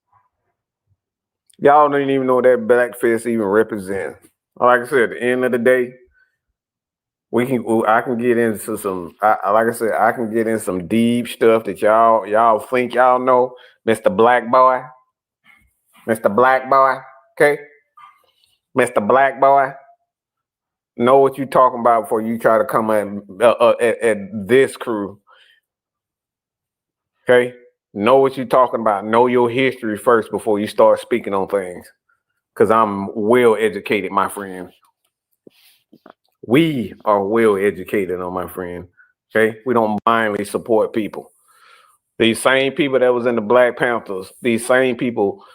Speaker 4: Y'all don't even know what that black fist even represents. Like I said, at the end of the day, I can get into some. Like I said, I can get in some deep stuff that y'all think y'all know, Mr. Black Boy, Mr. Black Boy. Okay, Mr. Black Boy. Know what you talking about before you try to come at this crew. Okay? Know what you talking about. Know your history first before you start speaking on things. Because I'm well educated, my friend. We are well educated, my friend. Okay? We don't blindly support people. These same people that was in the Black Panthers, these same people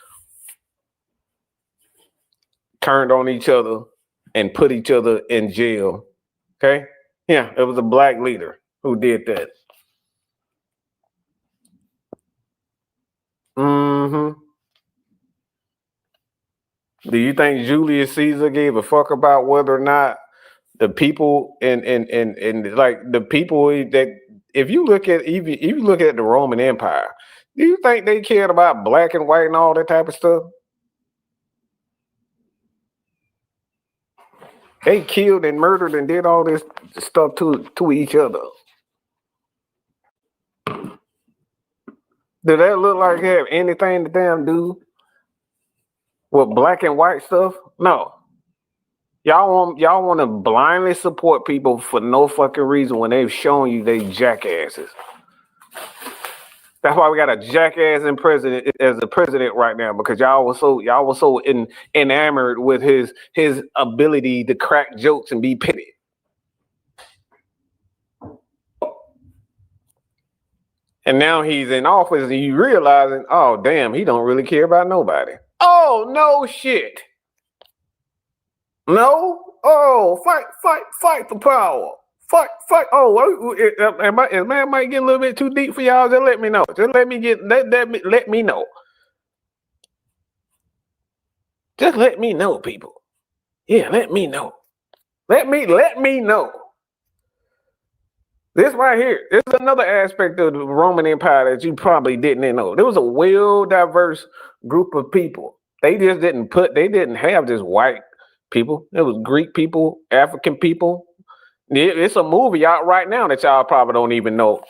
Speaker 4: turned on each other and put each other in jail. Okay? Yeah, it was a black leader who did that. Mm-hmm. Do you think Julius Caesar gave a fuck about whether or not the people and like the people that if you look at the Roman Empire, do you think they cared about black and white and all that type of stuff? They killed and murdered and did all this stuff to each other. Did that look like it have anything to damn do with black and white stuff? No. Y'all want to blindly support people for no fucking reason when they've shown you they jackasses. That's why we got a jackass in president as the president right now, because y'all was so enamored with his ability to crack jokes and be petty. And now he's in office and you realizing, oh damn, he don't really care about nobody. Oh no shit. No? Oh, fight for power. Fight. Oh, man might get a little bit too deep for y'all. Just let me know. Just let me know. Just let me know, people. Yeah, let me know. Let me know. This right here, this is another aspect of the Roman Empire that you probably didn't know. There was a well-diverse group of people. They didn't have just white people. It was Greek people, African people. It's a movie out right now that y'all probably don't even know.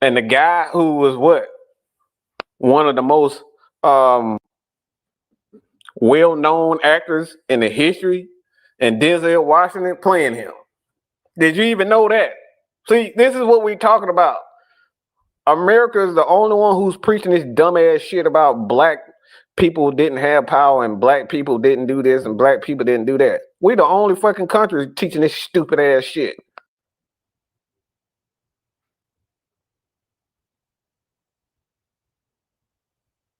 Speaker 4: And the guy who was one of the most well-known actors in the history, and Denzel Washington playing him. Did you even know that? See, this is what we're talking about. America is the only one who's preaching this dumbass shit about black people didn't have power and black people didn't do this and black people didn't do that. We the only fucking country teaching this stupid ass shit.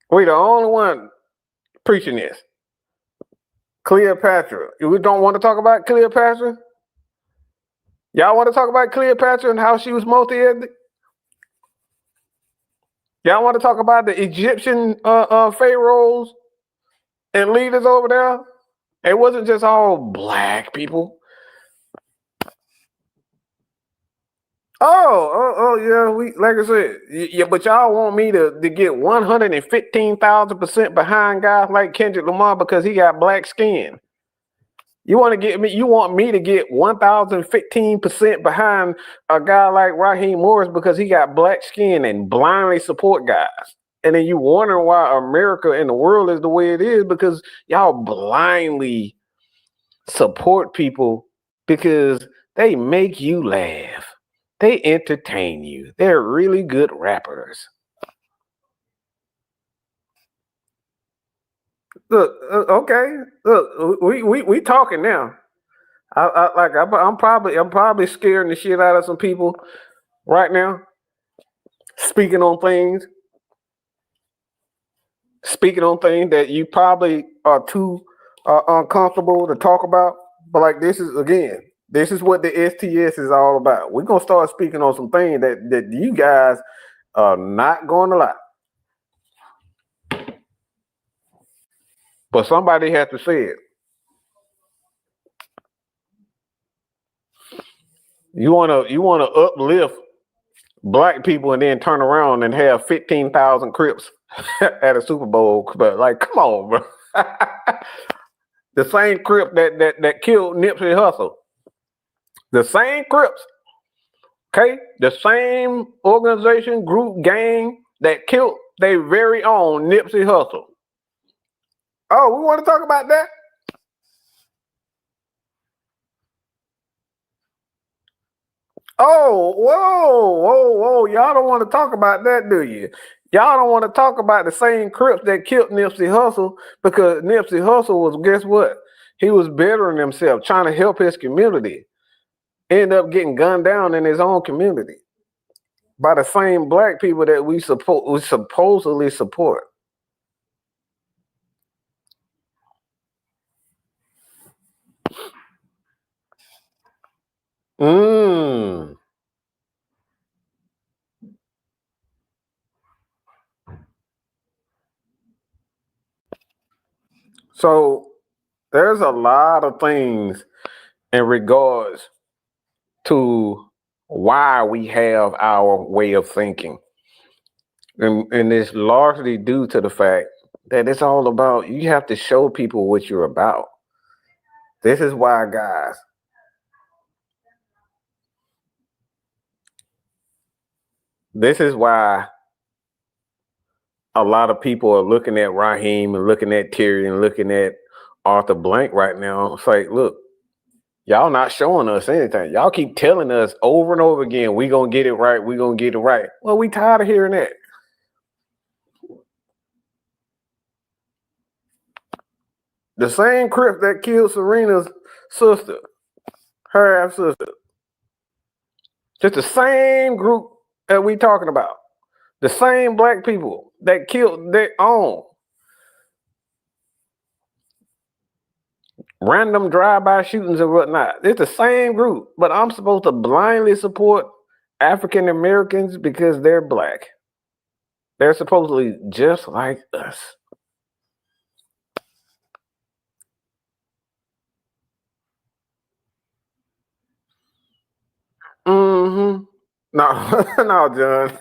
Speaker 4: We the only one preaching this. Cleopatra. We don't want to talk about Cleopatra? Y'all want to talk about Cleopatra and how she was multi-ethnic? Y'all want to talk about the Egyptian pharaohs and leaders over there? It wasn't just all black people. Oh yeah, we like I said, yeah, but y'all want me to get 115,000% behind guys like Kendrick Lamar because he got black skin. You want me to get 1,015% behind a guy like Raheem Morris because he got black skin and blindly support guys. And then you wonder why America and the world is the way it is because y'all blindly support people because they make you laugh. They entertain you. They're really good rappers. Look, okay. Look, we talking now. I'm probably scaring the shit out of some people right now. Speaking on things that you probably are too uncomfortable to talk about. But like this is what the STS is all about. We're gonna start speaking on some things that you guys are not going to like. But somebody has to say it. You wanna uplift black people and then turn around and have 15,000 Crips at a Super Bowl. But like, come on, bro. The same Crip that killed Nipsey Hussle. The same Crips. Okay? The same organization, group, gang that killed their very own Nipsey Hussle. Oh, we want to talk about that? Oh, whoa. Y'all don't want to talk about that, do you? Y'all don't want to talk about the same Crips that killed Nipsey Hussle because Nipsey Hussle was, guess what? He was bettering himself, trying to help his community. End up getting gunned down in his own community by the same black people that we supposedly support. So there's a lot of things in regards to why we have our way of thinking. And it's largely due to the fact that it's all about, you have to show people what you're about. This is why, guys, this is why a lot of people are looking at Raheem and looking at Terry and looking at Arthur Blank right now. It's like, look, y'all not showing us anything. Y'all keep telling us over and over again, we gonna get it right, we gonna get it right. Well, we tired of hearing that. The same Crip that killed Serena's sister, her half sister. Just the same group that we talking about. The same black people that killed their own. Random drive-by shootings and whatnot. It's the same group, but I'm supposed to blindly support African Americans because they're black. They're supposedly just like us. Mm-hmm. No, no, John.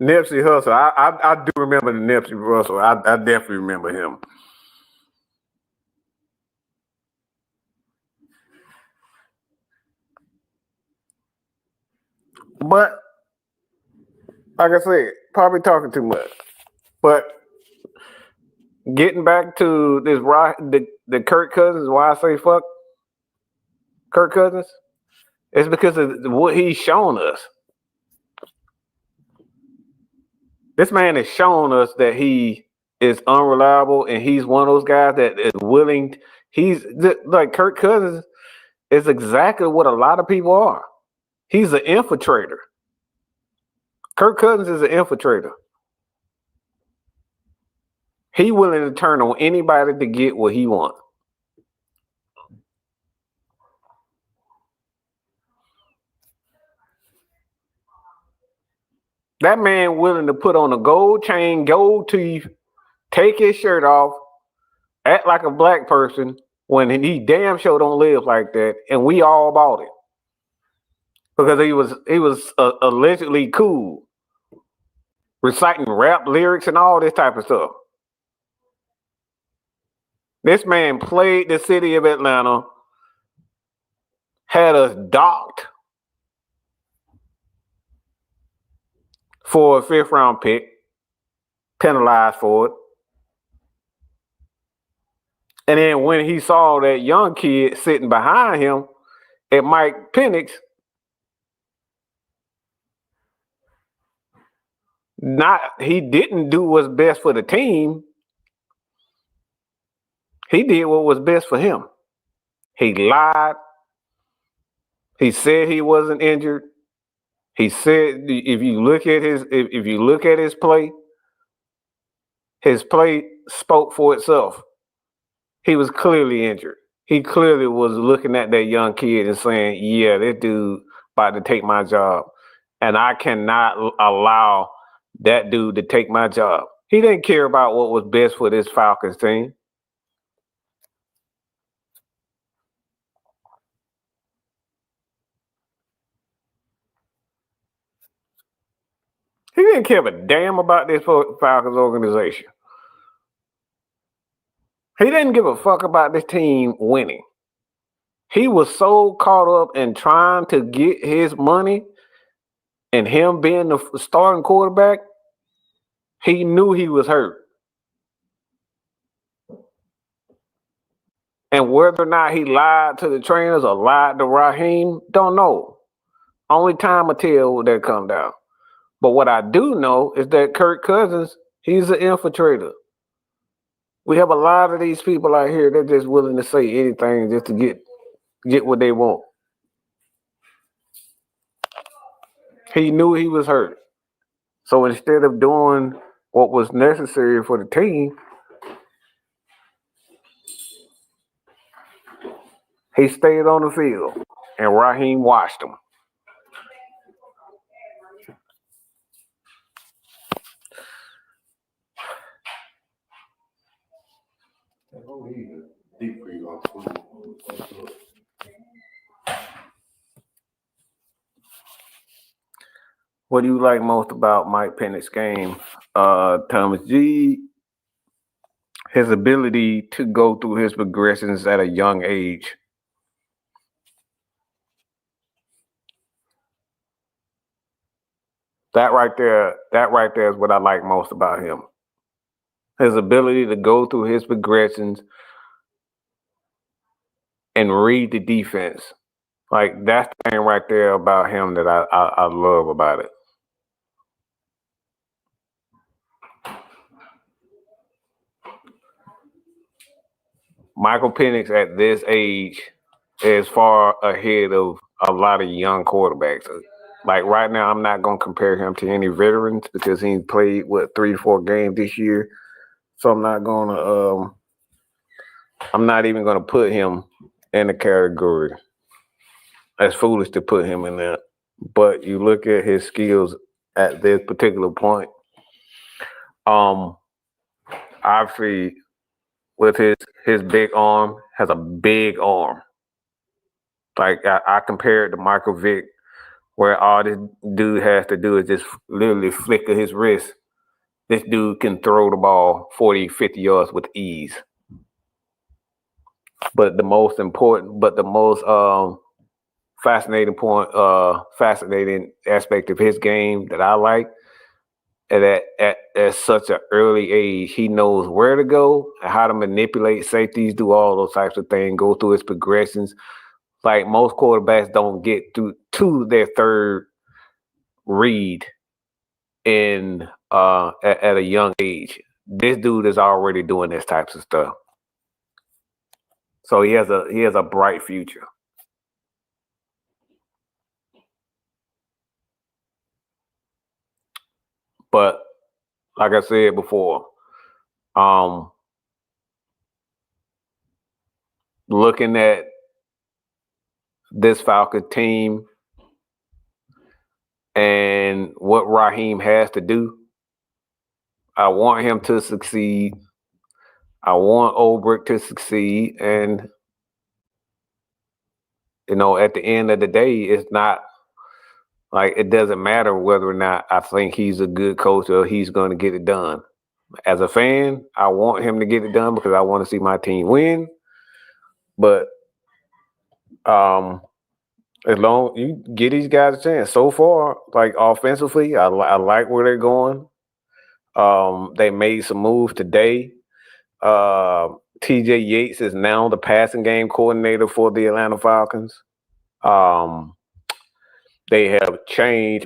Speaker 4: Nipsey Hussle. I do remember the Nipsey Hussle. I definitely remember him. But like I said, probably talking too much. But getting back to this, the Kirk Cousins, why I say fuck Kirk Cousins, it's because of what he's shown us. This man has shown us that he is unreliable, and he's one of those guys that is willing. He's like Kirk Cousins is exactly what a lot of people are. He's an infiltrator. Kirk Cousins is an infiltrator. He willing to turn on anybody to get what he wants. That man willing to put on a gold chain, gold teeth, take his shirt off, act like a black person when he damn sure don't live like that, and we all bought it because he was allegedly cool, reciting rap lyrics and all this type of stuff. This man played the city of Atlanta, had us docked for a 5th round pick, penalized for it. And then when he saw that young kid sitting behind him at Mike Penix, he didn't do what's best for the team. He did what was best for him. He lied. He said he wasn't injured. He said if you look at his play spoke for itself. He was clearly injured. He clearly was looking at that young kid and saying, "Yeah, this dude about to take my job, and I cannot allow that dude to take my job." He didn't care about what was best for this Falcons team. He didn't care a damn about this Falcons organization. He didn't give a fuck about this team winning. He was so caught up in trying to get his money and him being the starting quarterback, he knew he was hurt. And whether or not he lied to the trainers or lied to Raheem, don't know. Only time will tell what that come down. But what I do know is that Kirk Cousins, he's an infiltrator. We have a lot of these people out here that just willing to say anything just to get what they want. He knew he was hurt. So instead of doing what was necessary for the team, he stayed on the field and Raheem watched him. What do you like most about Mike Penix's game? Thomas G, his ability to go through his progressions at a young age. That right there is what I like most about him. His ability to go through his progressions and read the defense. Like, that's the thing right there about him that I love about it. Michael Penix at this age is far ahead of a lot of young quarterbacks. Like right now, I'm not going to compare him to any veterans because he played, 3 to 4 games this year. So I'm not going to, I'm not even going to put him in the category. That's foolish to put him in there. But you look at his skills at this particular point. Obviously, with his big arm, has a big arm. Like I compare it to Michael Vick, where all this dude has to do is just literally flicker his wrist. This dude can throw the ball 40, 50 yards with ease. But the most fascinating aspect of his game that I like is that at such an early age, he knows where to go and how to manipulate safeties, do all those types of things, go through his progressions. Like most quarterbacks don't get to their third read in at a young age. This dude is already doing this types of stuff. So he has a bright future. But like I said before, looking at this Falcons team and what Raheem has to do, I want him to succeed. I want Ulbrich to succeed. And, at the end of the day, it's not like it doesn't matter whether or not I think he's a good coach or he's going to get it done. As a fan, I want him to get it done because I want to see my team win. But as long you get these guys a chance. So far, like offensively, I like where they're going. They made some moves today. TJ Yates is now the passing game coordinator for the Atlanta Falcons. They have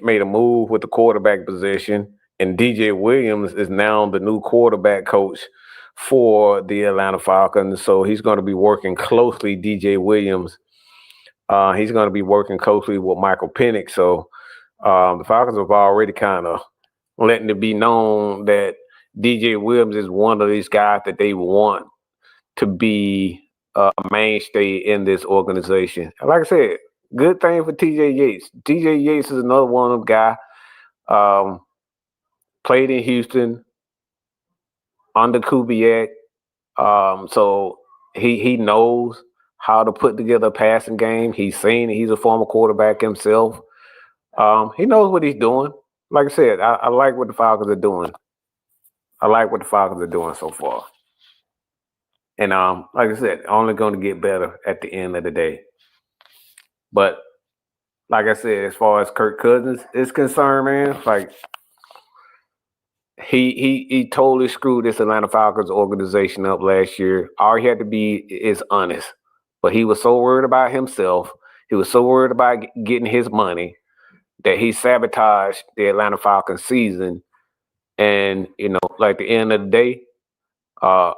Speaker 4: made a move with the quarterback position, and DJ Williams is now the new quarterback coach for the Atlanta Falcons. So he's going to be working closely, DJ Williams. He's going to be working closely with Michael Penix. So the Falcons have already kind of letting it be known that DJ Williams is one of these guys that they want to be a mainstay in this organization. And like I said, good thing for TJ Yates. TJ Yates is another one of them guys. Played in Houston under Kubiak. So he knows how to put together a passing game. He's seen it. He's a former quarterback himself. He knows what he's doing. Like I said, I like what the Falcons are doing. I like what the Falcons are doing so far. And like I said, only going to get better at the end of the day. But like I said, as far as Kirk Cousins is concerned, man, like he totally screwed this Atlanta Falcons organization up last year. All he had to be is honest. But he was so worried about himself. He was so worried about getting his money that he sabotaged the Atlanta Falcons season. And, like the end of the day,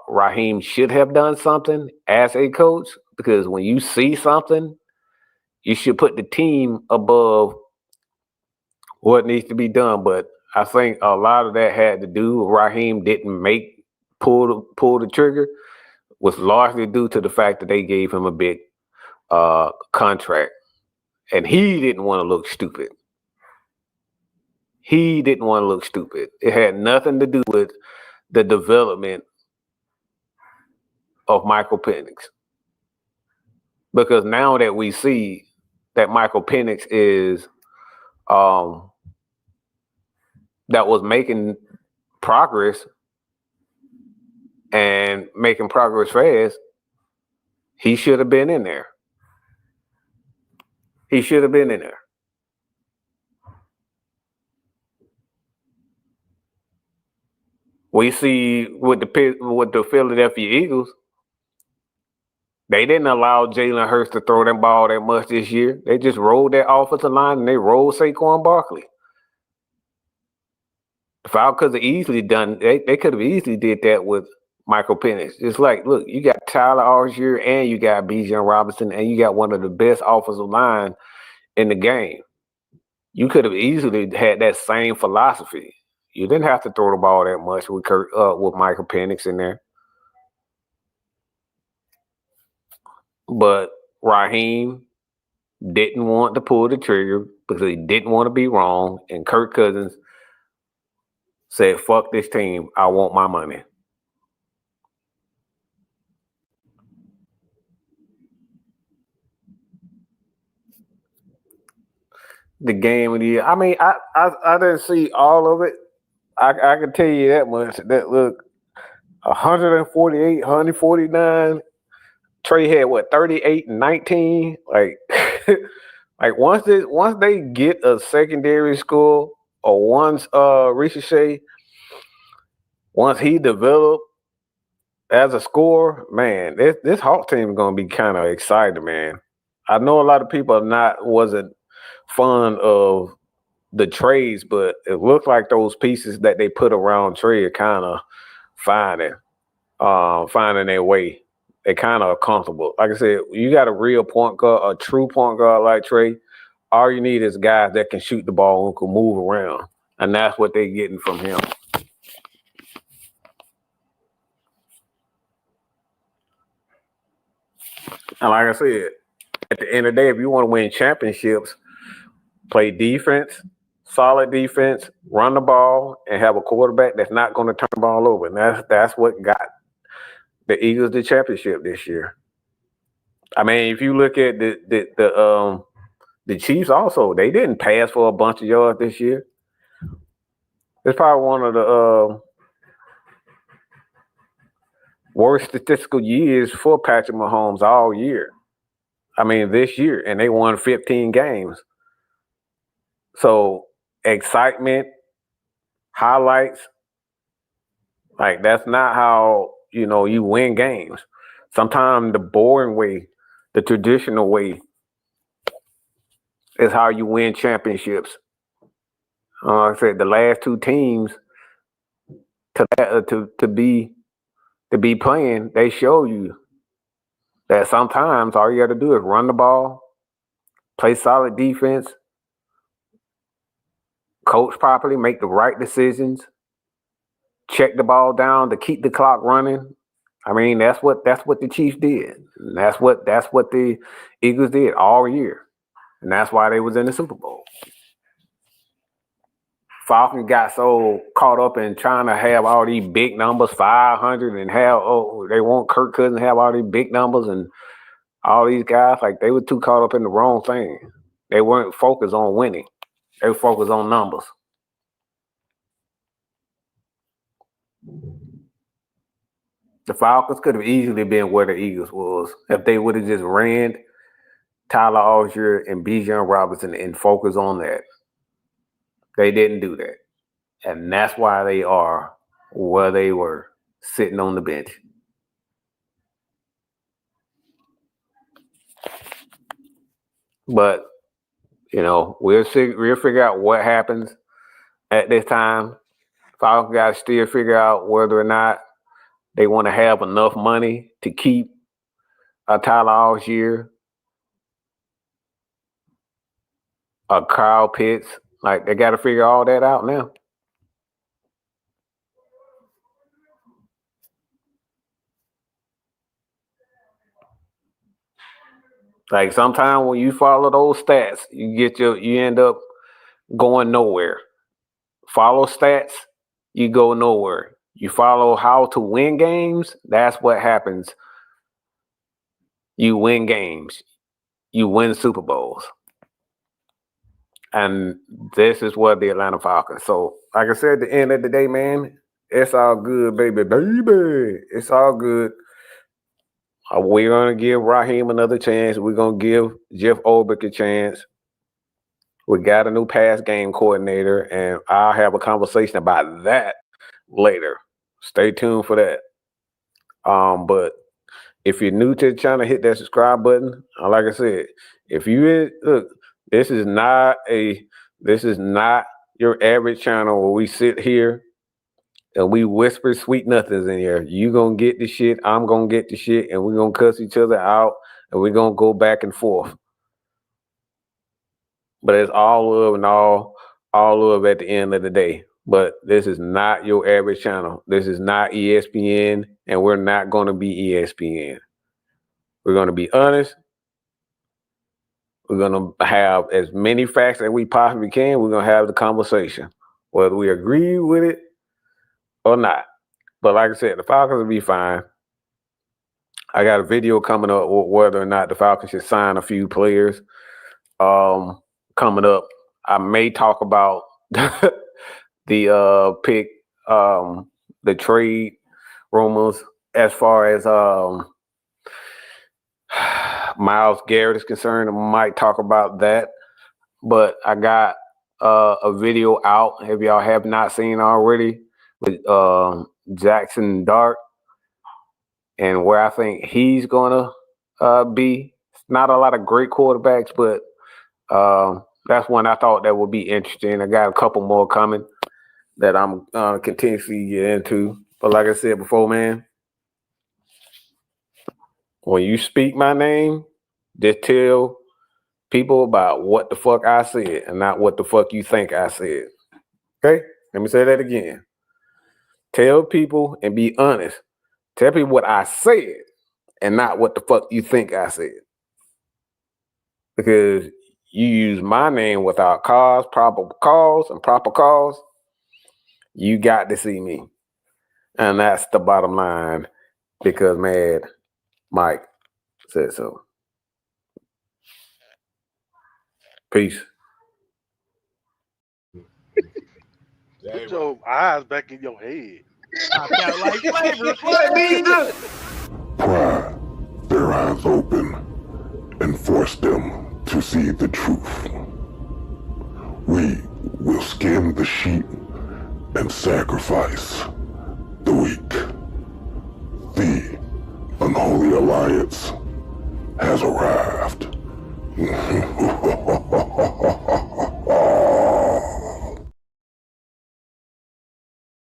Speaker 4: Raheem should have done something as a coach, because when you see something, you should put the team above what needs to be done. But I think a lot of that had to do, Raheem didn't pull the trigger, was largely due to the fact that they gave him a big contract. And he didn't want to look stupid. He didn't want to look stupid. It had nothing to do with the development of Michael Penix. Because now that we see that Michael Penix is that was making progress and making progress fast, he should have been in there. He should have been in there. We see with the Philadelphia Eagles, they didn't allow Jalen Hurts to throw them ball that much this year. They just rolled that offensive line and they rolled Saquon Barkley. The Falcons could have easily done. They could have easily did that with Michael Penix. It's like, look, you got Tyler Algier and you got Bijan Robinson and you got one of the best offensive line in the game. You could have easily had that same philosophy. You didn't have to throw the ball that much with with Michael Penix in there. But Raheem didn't want to pull the trigger because he didn't want to be wrong. And Kirk Cousins said, fuck this team. I want my money. The game of the year. I mean, I didn't see all of it. I can tell you that much. That look, 148, 149. Trey had 38 and 19. Like, like once they get a secondary score, or once Ricochet, once he developed as a scorer, man, this Hawk team is gonna be kind of excited, man. I know a lot of people wasn't fond of the trades, but it looked like those pieces that they put around Trey are kind of finding their way. They're kind of comfortable. Like I said, you got a real point guard, a true point guard like Trey. All you need is guys that can shoot the ball and can move around, and that's what they're getting from him. And like I said, at the end of the day, if you want to win championships, play defense, solid defense, run the ball, and have a quarterback that's not going to turn the ball over. And that's what got the Eagles the championship this year. I mean, if you look at the Chiefs also, they didn't pass for a bunch of yards this year. It's probably one of the worst statistical years for Patrick Mahomes all year. I mean, this year, and they won 15 games. So excitement, highlights, like that's not how you win games. Sometimes the boring way, the traditional way, is how you win championships. Like I said, the last two teams to be to be playing, they show you that sometimes all you got to do is run the ball, play solid defense, coach properly, make the right decisions, check the ball down to keep the clock running. I mean, that's what the Chiefs did. And that's what the Eagles did all year. And that's why they was in the Super Bowl. Falcons got so caught up in trying to have all these big numbers, 500, and they want Kirk Cousins to have all these big numbers and all these guys. Like, they were too caught up in the wrong thing. They weren't focused on winning. They were focused on numbers. The Falcons could have easily been where the Eagles was if they would have just ran Tyler Algier and Bijan Robinson and focused on that. They didn't do that. And that's why they are where they were, sitting on the bench. But, we'll figure out what happens at this time. Falcons got to still figure out whether or not they want to have enough money to keep Tyler Algier, Kyle Pitts. Like, they got to figure all that out now. Like, sometimes when you follow those stats, you end up going nowhere. Follow stats, you go nowhere. You follow how to win games, that's what happens. You win games. You win Super Bowls. And this is what the Atlanta Falcons. So, like I said, at the end of the day, man, it's all good, baby. It's all good. We're going to give Raheem another chance. We're going to give Jeff Ulbrich a chance. We got a new pass game coordinator, and I'll have a conversation about that later. Stay tuned for that. But if you're new to the channel, hit that subscribe button. Like I said, if you look, this is not your average channel where we sit here and we whisper sweet nothings in here. You gonna get the shit, I'm gonna get the shit, and we're gonna cuss each other out, and we're gonna go back and forth. But it's all love and all love at the end of the day. But this is not your average channel. This is not ESPN, and we're not gonna be ESPN. We're gonna be honest. We're gonna have as many facts as we possibly can. We're gonna have the conversation, whether we agree with it or not. But like I said, the Falcons will be fine. I got a video coming up with whether or not the Falcons should sign a few players. Coming up, I may talk about the pick, the trade rumors as far as Myles Garrett is concerned. I might talk about that. But I got a video out, if y'all have not seen already, with Jackson Dart and where I think he's gonna be. Not a lot of great quarterbacks, but that's one I thought that would be interesting. I got a couple more coming that I'm continuously get into. But like I said before, man, when you speak my name, just tell people about what the fuck I said and not what the fuck you think I said. Okay? Let me say that again. Tell people and be honest. Tell people what I said and not what the fuck you think I said. Because you use my name without proper cause, you got to see me. And that's the bottom line, because Mad Mike said so. Peace.
Speaker 1: Put your eyes back in your head.
Speaker 2: I felt like flavor. Let me do.
Speaker 3: Pry their eyes open and force them to see the truth. We will skim the sheep and sacrifice the weak. The unholy alliance has arrived.